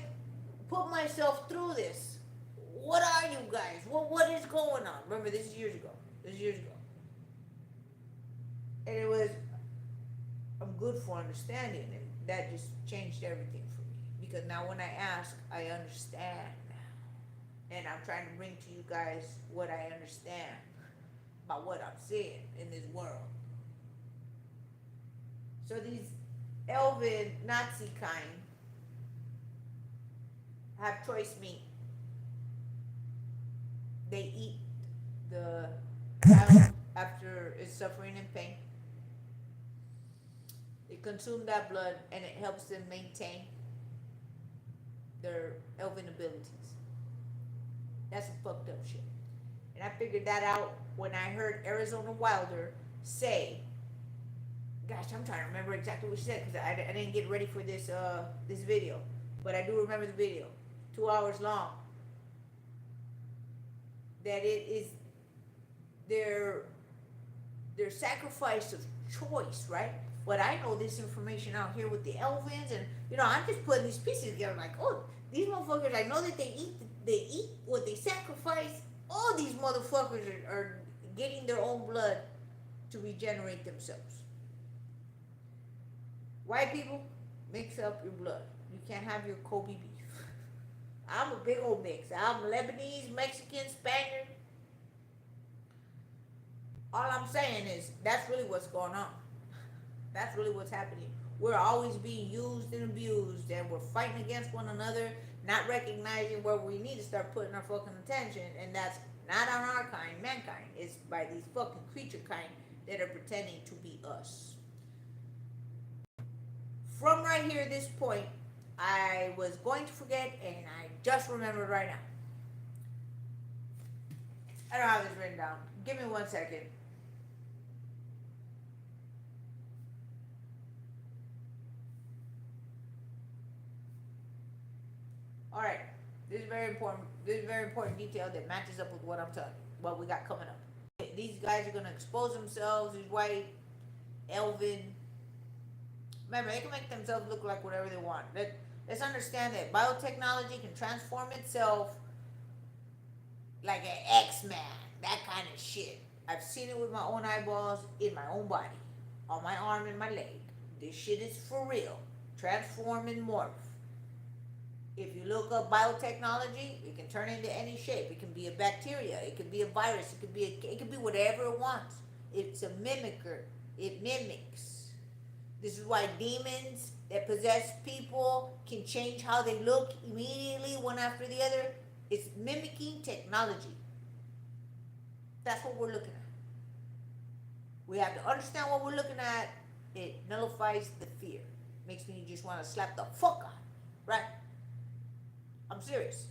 put myself through this? What are you guys? What is going on? Remember, this is years ago. And it was, I'm good for understanding, and that just changed everything for me. Because now when I ask, I understand. And I'm trying to bring to you guys what I understand about what I'm seeing in this world. So these Elven Nazi kind have choice meat. They eat the child after it's suffering and pain. They consume that blood and it helps them maintain their elven abilities. That's some fucked up shit. And I figured that out when I heard Arizona Wilder say, gosh, I'm trying to remember exactly what she said because I didn't get ready for this this video, but I do remember the video, 2 hours long. That it is their sacrifice of choice, right? But I know this information out here with the Elvins, and I'm just putting these pieces together. Like, oh, these motherfuckers, I know that they eat what they sacrifice. All these motherfuckers are getting their own blood to regenerate themselves. White people, mix up your blood. You can't have your Kobe beef. I'm a big old mix. I'm Lebanese, Mexican, Spaniard. All I'm saying is that's really what's going on. That's really what's happening. We're always being used and abused, and we're fighting against one another, not recognizing where we need to start putting our fucking attention, and that's not on our kind, mankind. It's by these fucking creature kind that are pretending to be us. From right here, this point, I was going to forget, and I just remembered right now. I don't have this written down. Give me 1 second. All right, this is very important. This is very important detail that matches up with what I'm telling you, what we got coming up. These guys are gonna expose themselves. These white, elven. Remember, they can make themselves look like whatever they want. Let's understand that biotechnology can transform itself like an X-Man, that kind of shit. I've seen it with my own eyeballs, in my own body, on my arm and my leg. This shit is for real. transform and morph. If you look up biotechnology, it can turn into any shape. It can be a bacteria, it could be a virus, it could be whatever it wants. It's a mimicker. It mimics. This is why demons that possess people can change how they look immediately, one after the other. It's mimicking technology. That's what we're looking at. We have to understand what we're looking at. It nullifies the fear. Makes me just want to slap the fuck out. Right? I'm serious.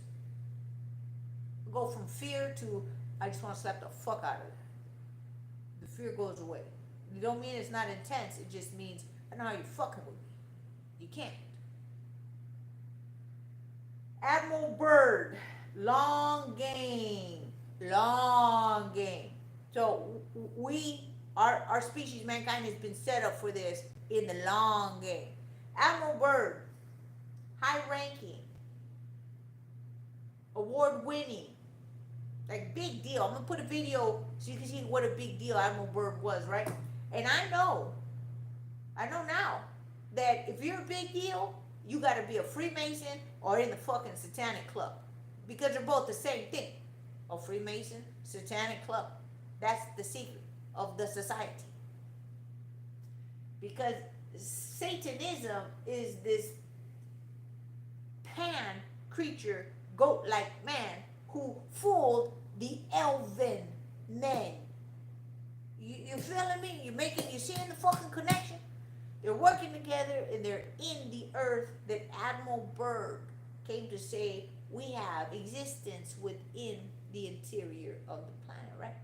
Go from fear to I just want to slap the fuck out of it. The fear goes away. You don't mean it's not intense. It just means I know how you're fucking with me. You can't. Admiral Byrd, long game. Long game. So our species, mankind, has been set up for this in the long game. Admiral Byrd, high ranking, award winning, like big deal. I'm gonna put a video so you can see what a big deal Admiral Byrd was, right? And I know now that if you're a big deal, you gotta be a Freemason or in the fucking Satanic Club, because they're both the same thing. A Freemason, Satanic Club. That's the secret of the society. Because Satanism is this pan creature, goat-like man who fooled the Elven Men. You feeling me? You seeing the fucking connection? They're working together and they're in the earth that Admiral Byrd came to say we have existence within the interior of the planet, right?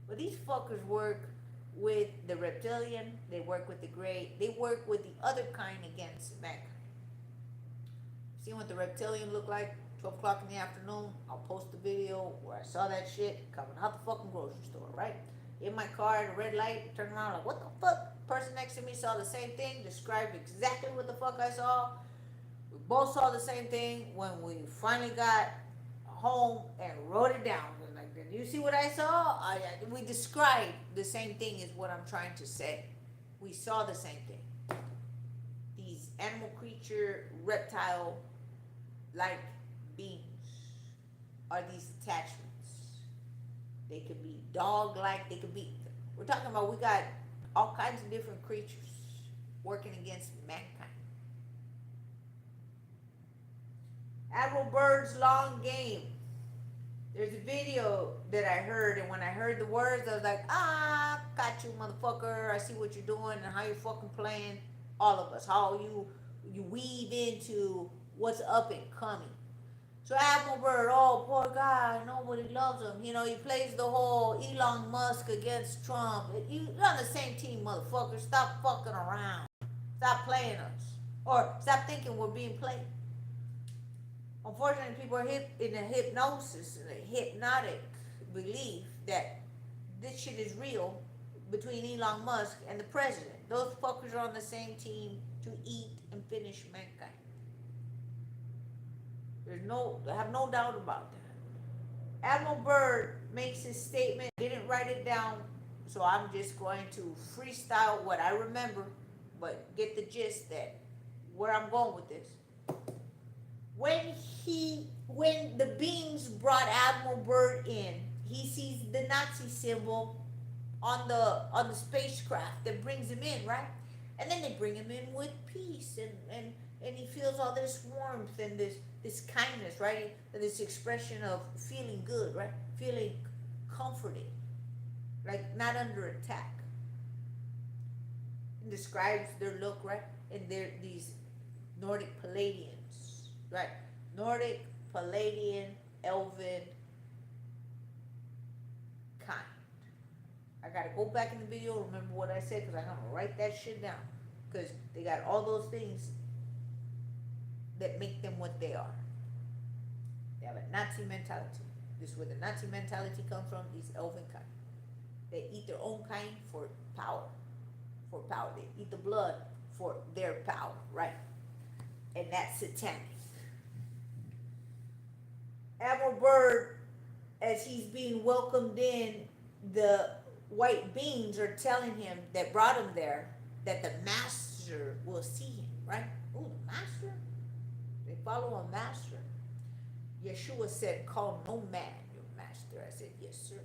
But these fuckers work with the reptilian, they work with the gray, they work with the other kind against mankind. See what the reptilian look like? 12 o'clock in the afternoon, I'll post the video where I saw that shit coming out the fucking grocery store, right? In my car at a red light, turn around like, what the fuck? Person next to me saw the same thing, described exactly what the fuck I saw. We both saw the same thing. When we finally got home and wrote it down, like, did you see what I saw? We described the same thing as what I'm trying to say. We saw the same thing. These animal creature, reptile like beings are these attachments. They could be dog-like, they could be, we're talking about, we got all kinds of different creatures working against mankind. Admiral Byrd's long game. There's a video that I heard, and when I heard the words, I was like, got you, motherfucker. I see what you're doing and how you're fucking playing. All of us, how you weave into what's up and coming. So Admiral Byrd, oh, poor guy, nobody loves him. You know, he plays the whole Elon Musk against Trump. You're on the same team, motherfucker. Stop fucking around. Stop playing us. Or stop thinking we're being played. Unfortunately, people are in a hypnosis, in a hypnotic belief that this shit is real between Elon Musk and the president. Those fuckers are on the same team to eat and finish mankind. I have no doubt about that. Admiral Byrd makes his statement, didn't write it down, so I'm just going to freestyle what I remember, but get the gist that where I'm going with this. When the beings brought Admiral Byrd in, he sees the Nazi symbol on the spacecraft that brings him in, right? And then they bring him in with peace and he feels all this warmth and this kindness, right? And this expression of feeling good, right? Feeling comforted, like not under attack. It describes their look, right? And they're these Nordic Pleadians, right? Nordic, Pleadian, Elven kind. I gotta go back in the video, remember what I said, because I'm gonna write that shit down. Because they got all those things that make them what they are. They have a Nazi mentality. This is where the Nazi mentality comes from, these Elven kind. They eat their own kind for power. For power. They eat the blood for their power, right? And that's satanic. Admiral Byrd, as he's being welcomed in, the white beings are telling him that brought him there that the master will see him. right? Oh, the master? They follow a master. Yeshua said, call no man your master. I said, yes, sir.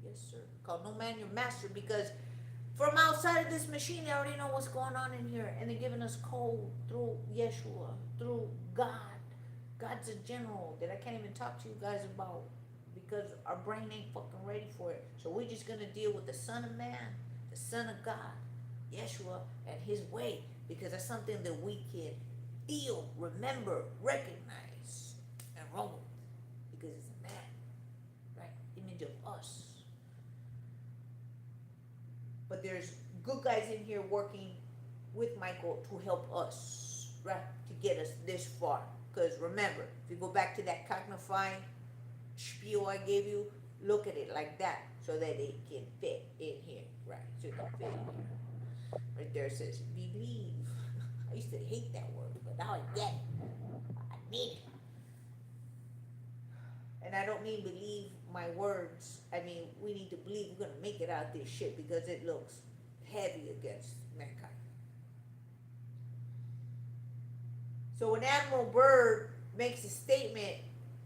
Yes, sir. Call no man your master, because from outside of this machine, they already know what's going on in here. And they're giving us code through Yeshua, through God. God's a general that I can't even talk to you guys about because our brain ain't fucking ready for it. So we're just going to deal with the Son of Man, the Son of God, Yeshua, and his way, because that's something that we can feel, remember, recognize, and roll with, because it's a man, right? Image of us. But there's good guys in here working with Michael to help us, right? To get us this far. Because remember, if you go back to that cognifying spiel I gave you, look at it like that so that it can fit in here, right? So it can fit in here. Right there it says, believe. I used to hate that word, but now I get it. I need it. And I don't mean believe my words. I mean, we need to believe we're going to make it out this shit because it looks heavy against mankind. So when Admiral Byrd makes a statement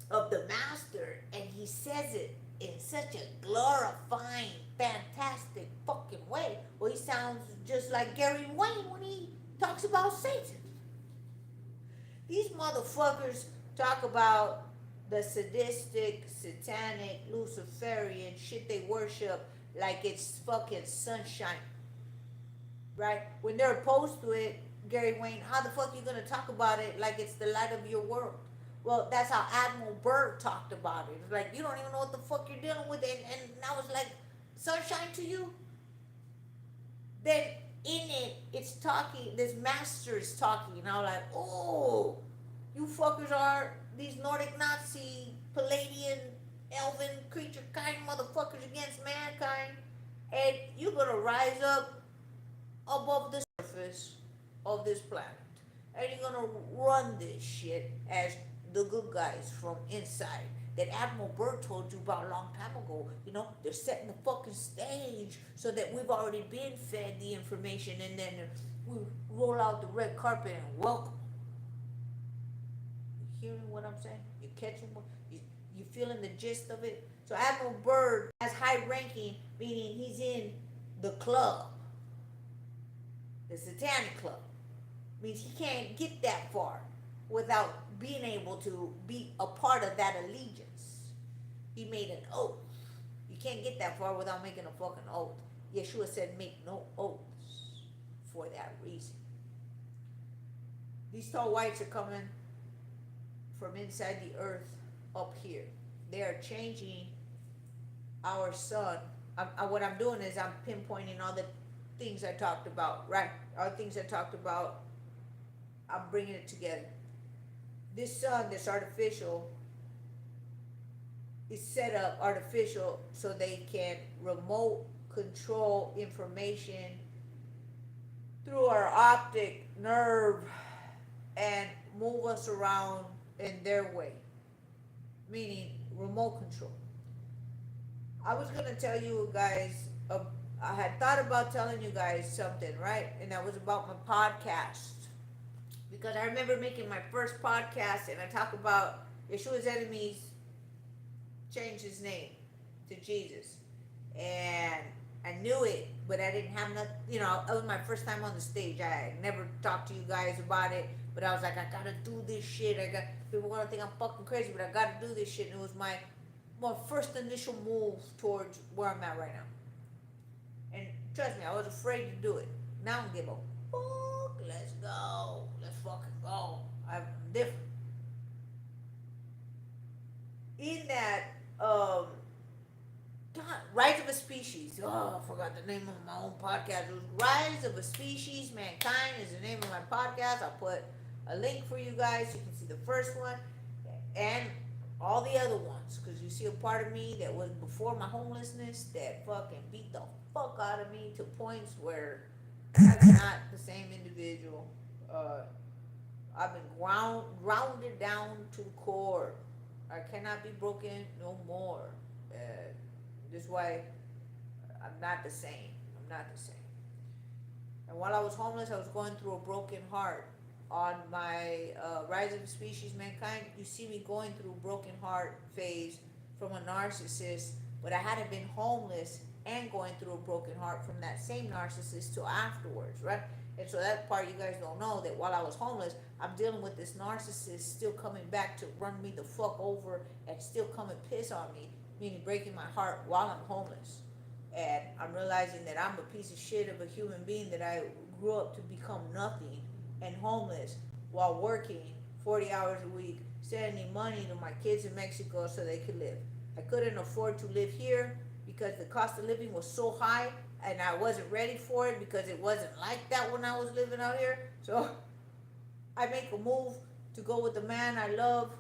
of the master, and he says it in such a glorifying, fantastic fucking way, well, he sounds just like Gary Wayne when he talks about Satan. These motherfuckers talk about the sadistic, satanic, Luciferian shit they worship like it's fucking sunshine, right? When they're opposed to it, Gary Wayne, how the fuck you gonna talk about it like it's the light of your world? Well, that's how Admiral Byrd talked about it. It's like, you don't even know what the fuck you're dealing with, and now it's like sunshine to you? Then in it, it's talking, this master is talking, and I'm like, oh, you fuckers are these Nordic Nazi, Pleadian, Elven creature kind motherfuckers against mankind, and you're gonna rise up above the surface of this planet, and you're gonna run this shit as the good guys from inside that Admiral Byrd told you about a long time ago. You know, they're setting the fucking stage so that we've already been fed the information, and then we roll out the red carpet and welcome. You hearing what I'm saying? You catching what you feeling the gist of it? So Admiral Byrd has high ranking, meaning he's in the club, the satanic club. Means he can't get that far without being able to be a part of that allegiance. He made an oath. You can't get that far without making a fucking oath. Yeshua said make no oaths for that reason. These tall whites are coming from inside the earth up here. They are changing our sun. What I'm doing is I'm pinpointing all the things I talked about, right? All the things I talked about, I'm bringing it together. This sun that's artificial is set up artificial so they can remote control information through our optic nerve and move us around in their way, meaning remote control. I was going to tell you guys, I had thought about telling you guys something, right? And that was about my podcast. Because I remember making my first podcast and I talk about Yeshua's enemies changed his name to Jesus. And I knew it, but I didn't have nothing, you know, it was my first time on the stage. I never talked to you guys about it, but I was like, I gotta do this shit. People want to think I'm fucking crazy, but I gotta do this shit. And it was my first initial move towards where I'm at right now. And trust me, I was afraid to do it. Now I'm giving up. Let's go. Let's fucking go. I'm different. In that, God, Rise of a Species. Oh, I forgot the name of my own podcast. It was Rise of a Species. Mankind is the name of my podcast. I'll put a link for you guys. You can see the first one and all the other ones. Because you see a part of me that was before my homelessness that fucking beat the fuck out of me to points where I'm not the same individual. I've been grounded down to the core. I cannot be broken no more. This is why I'm not the same. I'm not the same. And while I was homeless, I was going through a broken heart. On my Rise of the Species Mankind, you see me going through a broken heart phase from a narcissist, but I hadn't been homeless and going through a broken heart from that same narcissist till afterwards, right? And so that part you guys don't know, that while I was homeless, I'm dealing with this narcissist still coming back to run me the fuck over and still come and piss on me, meaning breaking my heart while I'm homeless. And I'm realizing that I'm a piece of shit of a human being, that I grew up to become nothing and homeless while working 40 hours a week, sending money to my kids in Mexico so they could live. I couldn't afford to live here because the cost of living was so high, and I wasn't ready for it because it wasn't like that when I was living out here. So I make a move to go with the man I love,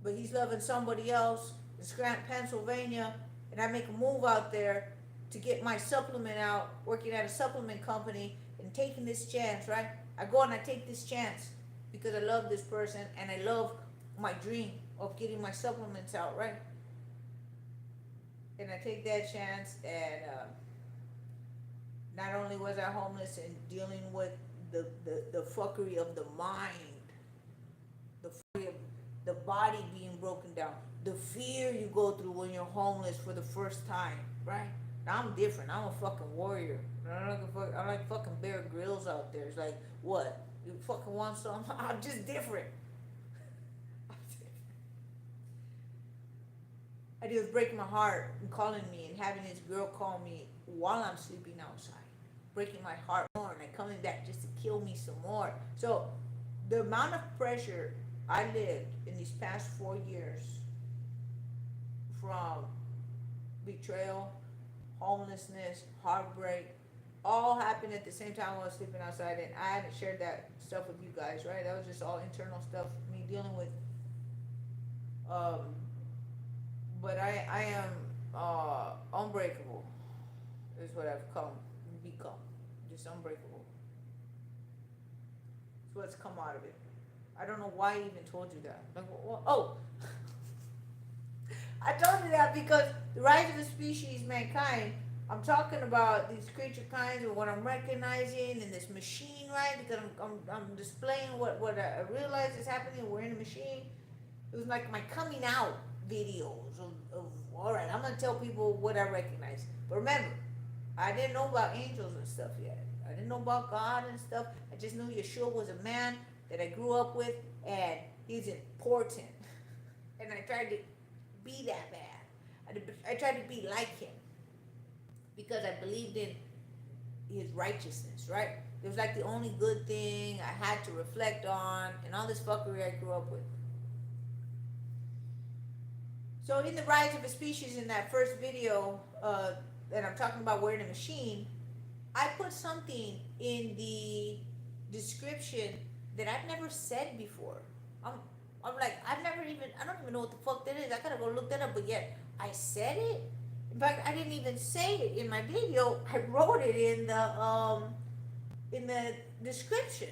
but he's loving somebody else in Scranton, Pennsylvania, and I make a move out there to get my supplement out, working at a supplement company and taking this chance, right? I go and I take this chance because I love this person and I love my dream of getting my supplements out, right? And I take that chance, and not only was I homeless and dealing with the fuckery of the mind, the fuckery of the body being broken down, the fear you go through when you're homeless for the first time, right? Now I'm different. I'm a fucking warrior. I'm like fucking Bear Grylls out there. It's like, what? You fucking want some? I'm just different. I do was breaking my heart and calling me and having this girl call me while I'm sleeping outside. Breaking my heart more and like coming back just to kill me some more. So the amount of pressure I lived in these past 4 years, from betrayal, homelessness, heartbreak, all happened at the same time I was sleeping outside, and I hadn't shared that stuff with you guys, right? That was just all internal stuff, me dealing with. But I am unbreakable, is what I've become. Just unbreakable. It's what's come out of it. I don't know why I even told you that. Like, oh, I told you that because the Rise of the Species Mankind, I'm talking about these creature kinds and what I'm recognizing in this machine, right? Because I'm displaying what I realize is happening. We're in a machine. It was like my coming out videos of all right, I'm going to tell people what I recognize. But remember, I didn't know about angels and stuff yet. I didn't know about God and stuff. I just knew Yeshua was a man that I grew up with, and he's important. And I tried to be that bad. I tried to be like him because I believed in his righteousness, right? It was like the only good thing I had to reflect on, and all this fuckery I grew up with. So in the Rise of a Species, in that first video that I'm talking about, we're in a machine, I put something in the description that I've never said before. I'm like, I don't even know what the fuck that is. I gotta go look that up, but yet I said it. In fact, I didn't even say it in my video. I wrote it in the description.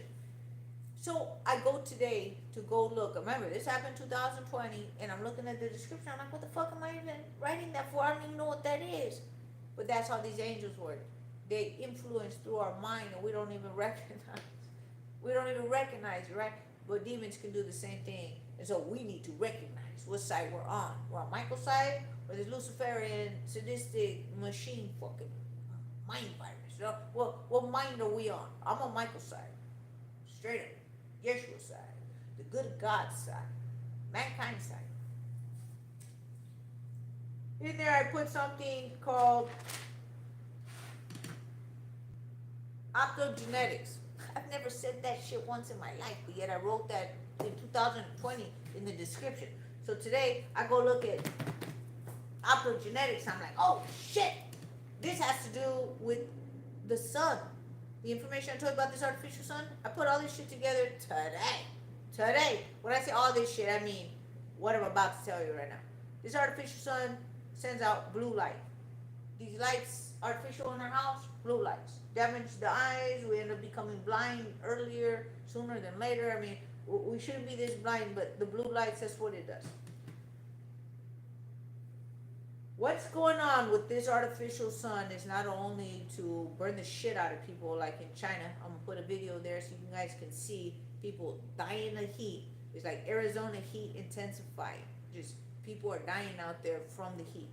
So I go today to go look. Remember, this happened 2020, and I'm looking at the description. I'm like, what the fuck am I even writing that for? I don't even know what that is. But that's how these angels work. They influence through our mind, and we don't even recognize. We don't even recognize it, right? But demons can do the same thing. And so we need to recognize what side we're on. We're on Michael's side, or this Luciferian, sadistic, machine fucking mind virus. You know? What mind are we on? I'm on Michael's side. Straight up. Yeshua's side. The good God side. Mankind's side. In there I put something called optogenetics. I've never said that shit once in my life, but yet I wrote that in 2020 in the description. So today I go look at optogenetics. I'm like, oh shit, this has to do with the sun. The information I told you about this artificial sun, I put all this shit together today. Today. When I say all this shit, I mean what I'm about to tell you right now. This artificial sun sends out blue light. These lights, artificial in our house, blue lights. Damage the eyes. We end up becoming blind earlier, sooner than later. I mean, we shouldn't be this blind, but the blue lights, that's what it does. What's going on with this artificial sun is not only to burn the shit out of people like in China. I'm gonna put a video there so you guys can see people dying of heat. It's like Arizona heat intensified. Just people are dying out there from the heat.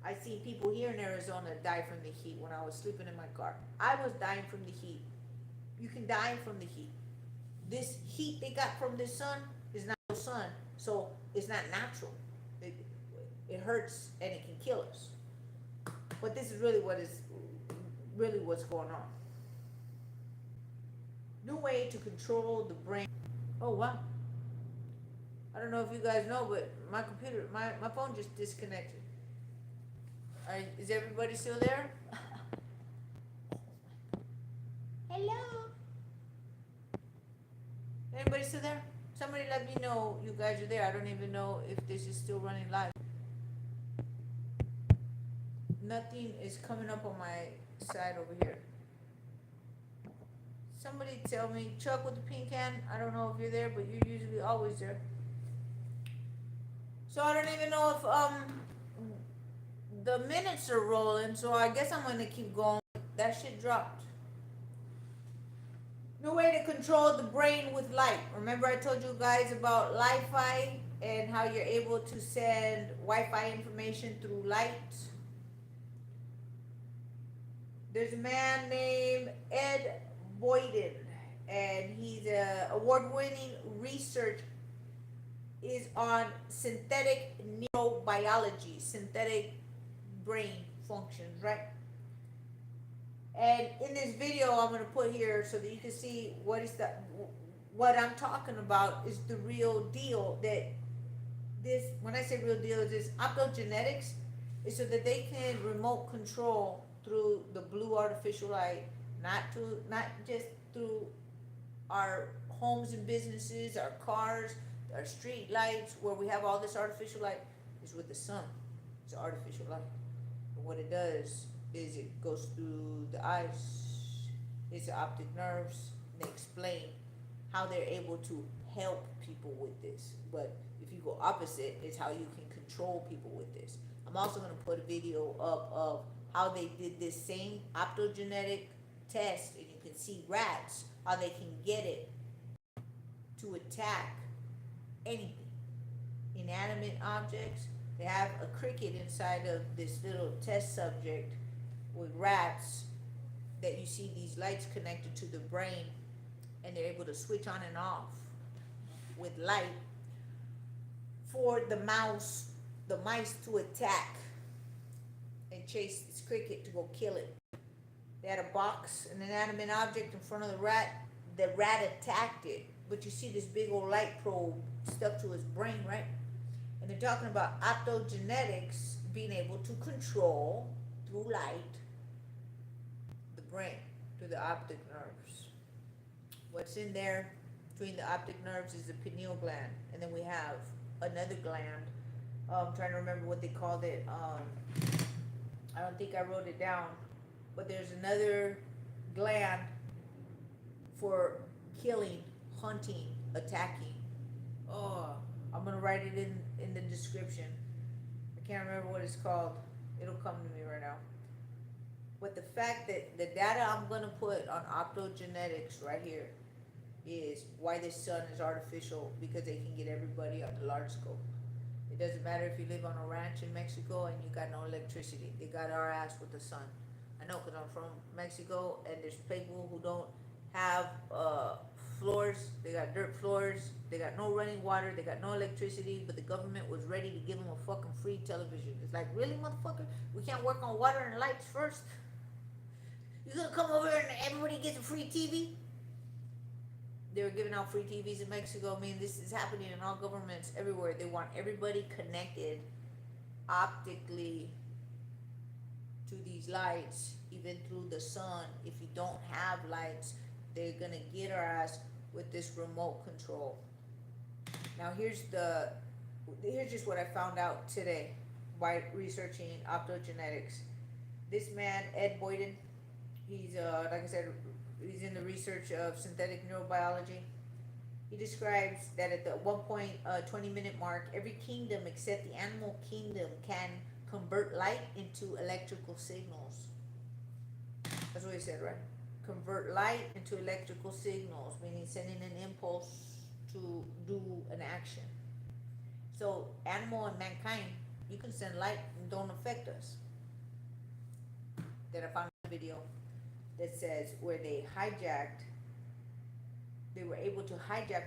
I see people here in Arizona die from the heat when I was sleeping in my car. I was dying from the heat. You can die from the heat. This heat they got from the sun is not the sun, so it's not natural. It hurts and it can kill us. But this is really what's going on. New way to control the brain. Oh wow. I don't know if you guys know, but my computer, my phone just disconnected. Is everybody still there? Hello? Anybody still there? Somebody let me know you guys are there. I don't even know if this is still running live. Nothing is coming up on my side over here. Somebody tell me, Chuck with the pink hand, I don't know if you're there, but you're usually always there. So I don't even know if the minutes are rolling, so I guess I'm gonna keep going. That shit dropped. New way to control the brain with light. Remember I told you guys about Li-Fi and how you're able to send Wi-Fi information through light? There's a man named Ed Boyden, and he's a award-winning research is on synthetic neurobiology, synthetic brain functions, right? And in this video I'm going to put here so that you can see what I'm talking about is the real deal. That this, when I say real deal, is this optogenetics is so that they can remote control through the blue artificial light, not just through our homes and businesses, our cars, our street lights, where we have all this artificial light, is with the sun. It's artificial light. And what it does is it goes through the eyes, it's the optic nerves, and they explain how they're able to help people with this. But if you go opposite, it's how you can control people with this. I'm also going to put a video up of how they did this same optogenetic test, and you can see rats, how they can get it to attack anything, inanimate objects. They have a cricket inside of this little test subject with rats that you see these lights connected to the brain, and they're able to switch on and off with light for the mice to attack and chase this cricket to go kill it. They had a box, an inanimate object in front of the rat. The rat attacked it, but you see this big old light probe stuck to his brain, right? And they're talking about optogenetics being able to control through light the brain, through the optic nerves. What's in there between the optic nerves is the pineal gland, and then we have another gland. I'm trying to remember what they called it. I don't think I wrote it down, but there's another gland for killing, hunting, attacking. Oh, I'm gonna write it in the description. I can't remember what it's called. It'll come to me right now. But the fact that the data I'm gonna put on optogenetics right here is why this sun is artificial, because they can get everybody on the large scope. It doesn't matter if you live on a ranch in Mexico and you got no electricity. They got our ass with the sun. I know, because I'm from Mexico, and there's people who don't have floors. They got dirt floors. They got no running water. They got no electricity, but the government was ready to give them a fucking free television. It's like, really, motherfucker? We can't work on water and lights first? You gonna come over and everybody gets a free TV? They were giving out free TVs in Mexico. I mean, this is happening in all governments everywhere. They want everybody connected optically to these lights, even through the sun. If you don't have lights, they're gonna get our ass with this remote control. Now here's just what I found out today by researching optogenetics. This man, Ed Boyden, he's like I said, he's in the research of synthetic neurobiology. He describes that at the 1.20 minute mark, every kingdom except the animal kingdom can convert light into electrical signals. That's what he said, right? Convert light into electrical signals, meaning sending an impulse to do an action. So animal and mankind, you can send light and don't affect us. Then I found a video that says where they were able to hijack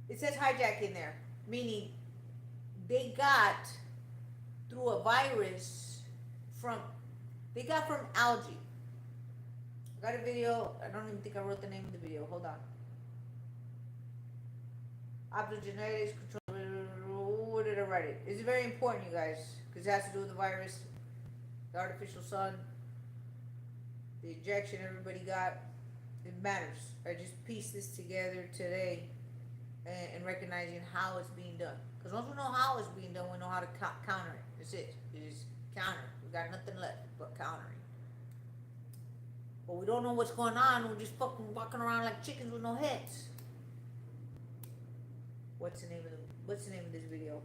it says hijack in there, meaning they got through a virus from algae. I got a video, I don't even think I wrote the name of the video, hold on. Optogenetics control, where did I write it? It's very important, you guys, because it has to do with the virus, the artificial sun, the injection everybody got. It matters. I just pieced this together today and recognizing how it's being done. Because once we know how it's being done, we know how to counter it. That's it. It is counter. We got nothing left but countering. But we don't know what's going on. We're just fucking walking around like chickens with no heads. What's the name of this video?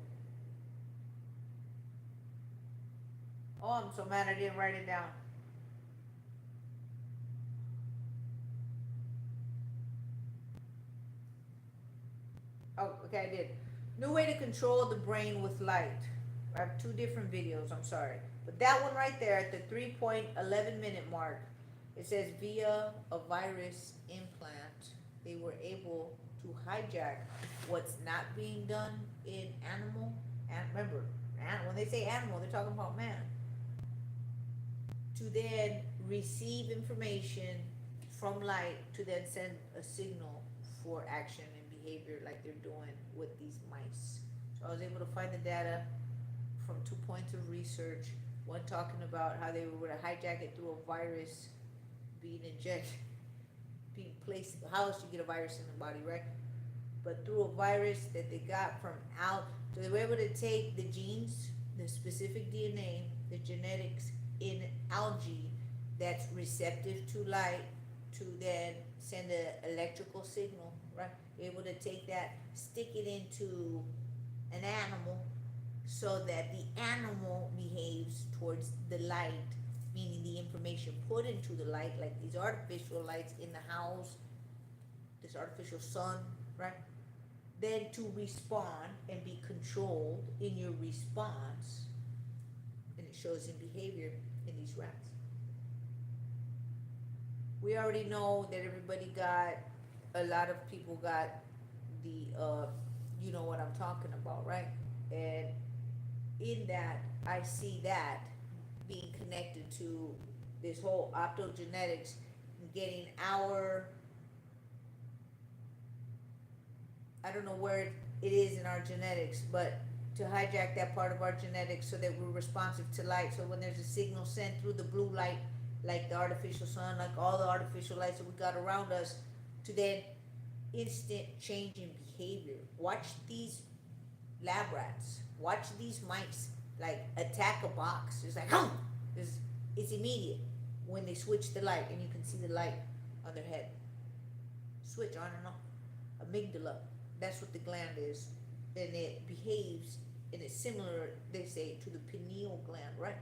Oh, I'm so mad I didn't write it down. Oh, okay, I did. New way to control the brain with light. I have two different videos, I'm sorry. But that one right there at the 3.11 minute mark, it says via a virus implant, they were able to hijack what's not being done in animal. And remember, when they say animal, they're talking about man. To then receive information from light to then send a signal for action and behavior like they're doing with these mice. So I was able to find the data from 2 points of research. One talking about how they were able to hijack it through a virus being injected, being placed. How else you get a virus in the body, right? But through a virus that they got from out. So they were able to take the genes, the specific DNA, the genetics in algae that's receptive to light to then send an electrical signal, right? Able to take that, stick it into an animal so that the animal behaves towards the light, meaning the information put into the light, like these artificial lights in the house, this artificial sun, right? Then to respond and be controlled in your response, and it shows in behavior in these rats. We already know that a lot of people got the, you know what I'm talking about, right? And in that, I see that being connected to this whole optogenetics, getting I don't know where it is in our genetics, but to hijack that part of our genetics so that we're responsive to light. So when there's a signal sent through the blue light, like the artificial sun, like all the artificial lights that we got around us, to then instant change in behavior. Watch these lab rats. Watch these mice, like attack a box. It's like, it's immediate when they switch the light, and you can see the light on their head. Switch on and off. Amygdala. That's what the gland is. And it behaves, and it's similar, they say, to the pineal gland, right?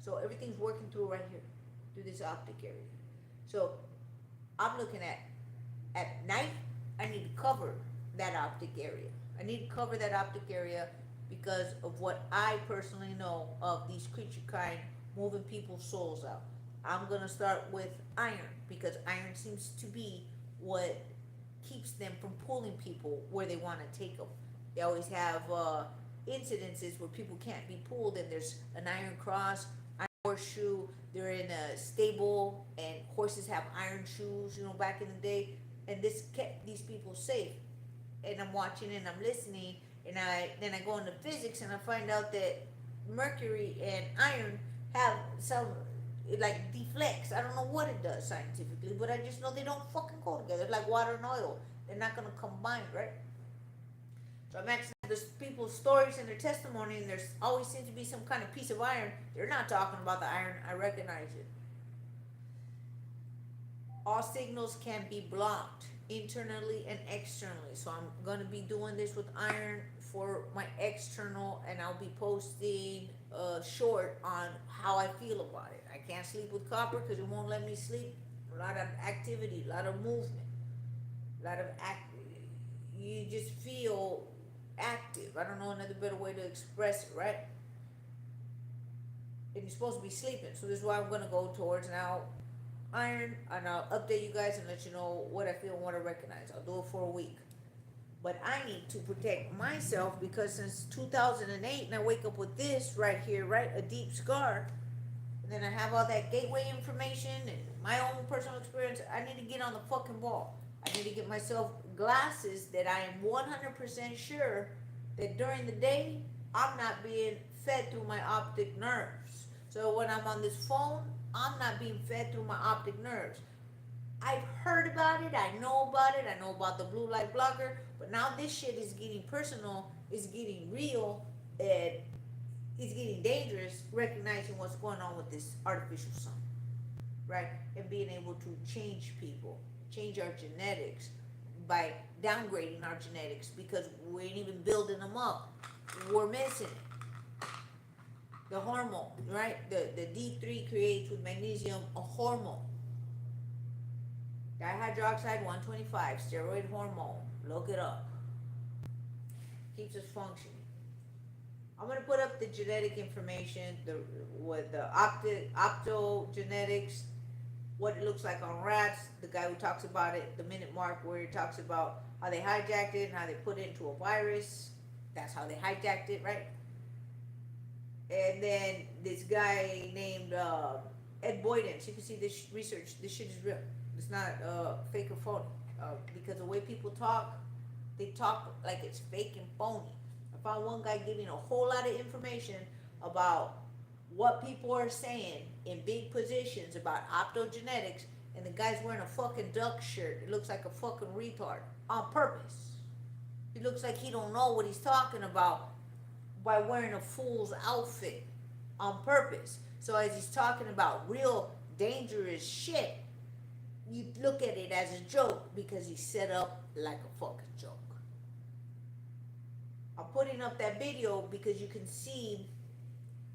So everything's working through right here, through this optic area. So I'm looking at night, I need to cover that optic area. I need to cover that optic area because of what I personally know of these creature kind moving people's souls out. I'm going to start with iron because iron seems to be what keeps them from pulling people where they want to take them. They always have incidences where people can't be pulled, and there's an iron cross, iron horseshoe. They're in a stable, and horses have iron shoes, you know, back in the day. And this kept these people safe. And I'm watching and I'm listening, and then I go into physics and I find out that mercury and iron have some, it like deflects. I don't know what it does scientifically, but I just know they don't fucking go together. Like water and oil. They're not going to combine, right? So I'm actually, there's people's stories and their testimony, and there's always seems to be some kind of piece of iron. They're not talking about the iron. I recognize it. All signals can be blocked internally and externally. So I'm going to be doing this with iron for my external, and I'll be posting a short on how I feel about it. I can't sleep with copper because it won't let me sleep. A lot of activity, a lot of movement, a lot of you just feel active. I don't know another better way to express it, right? And you're supposed to be sleeping, so this is why I'm gonna go towards now iron, and I'll update you guys and let you know what I feel and what I recognize. I'll do it for a week. But I need to protect myself because since 2008, and I wake up with this right here, right? A deep scar. And then I have all that gateway information and my own personal experience. I need to get on the fucking ball. I need to get myself glasses that I am 100% sure that during the day, I'm not being fed through my optic nerves. So when I'm on this phone, I'm not being fed through my optic nerves. I've heard about it, I know about the blue light blocker, but now this shit is getting personal, it's getting real, and it's getting dangerous, recognizing what's going on with this artificial sun, right? And being able to change people, change our genetics by downgrading our genetics because we ain't even building them up. We're missing it. The hormone, right? The D3 creates with magnesium a hormone. Dihydroxide 125, steroid hormone. Look it up. Keeps us functioning. I'm gonna put up the genetic information, with the optogenetics, what it looks like on rats. The guy who talks about it, the minute mark where he talks about how they hijacked it and how they put it into a virus. That's how they hijacked it, right? And then this guy named Ed Boyden. So you can see this research. This shit is real. It's not fake or phony. Because the way people talk, they talk like it's fake and phony. I found one guy giving a whole lot of information about what people are saying in big positions about optogenetics, and the guy's wearing a fucking duck shirt. It looks like a fucking retard on purpose. He looks like he don't know what he's talking about by wearing a fool's outfit on purpose. So as he's talking about real dangerous shit, you look at it as a joke because he's set up like a fucking joke. I'm putting up that video because you can see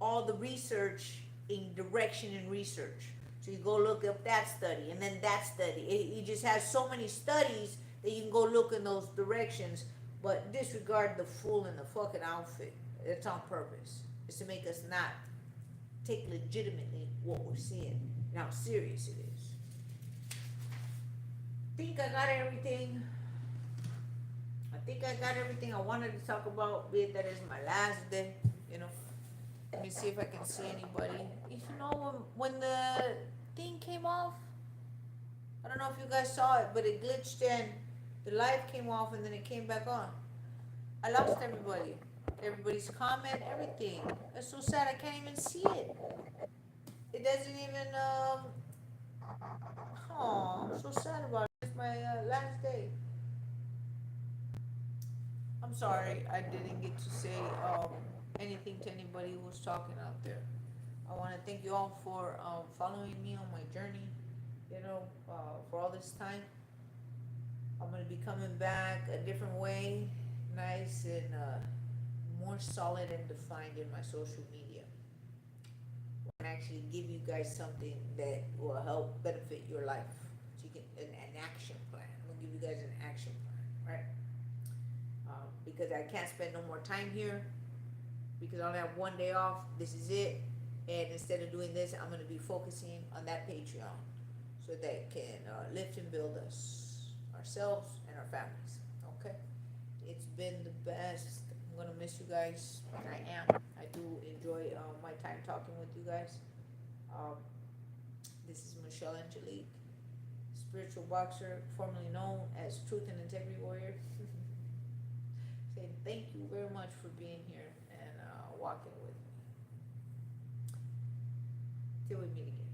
all the research in direction and research. So you go look up that study and then that study. He just has so many studies that you can go look in those directions, but disregard the fool in the fucking outfit. It's on purpose. It's to make us not take legitimately what we're seeing and how serious it is. I think I got everything. I wanted to talk about, be it that it's my last day, you know. Let me see if I can see anybody. You know, when the thing came off, I don't know if you guys saw it, but it glitched and the live came off and then it came back on. I lost everybody. Everybody's comment, everything. That's so sad. I can't even see it. It doesn't even, I'm so sad about it. It's my last day. I'm sorry I didn't get to say anything to anybody who was talking out there. I want to thank you all for following me on my journey, you know, for all this time. I'm going to be coming back a different way, nice and more solid and defined in my social media. I can actually give you guys something that will help benefit your life. So you can an action plan. I'm going to give you guys an action plan, right? Because I can't spend no more time here because I only have one day off. This is it. And instead of doing this, I'm going to be focusing on that Patreon so that it can lift and build us, ourselves, and our families. Okay? It's been the best. I'm going to miss you guys. I am. I do enjoy my time talking with you guys. This is Michelle Angelic, spiritual boxer, formerly known as Truth and Integrity Warrior. Say thank you very much for being here and walking with me. Till we meet again.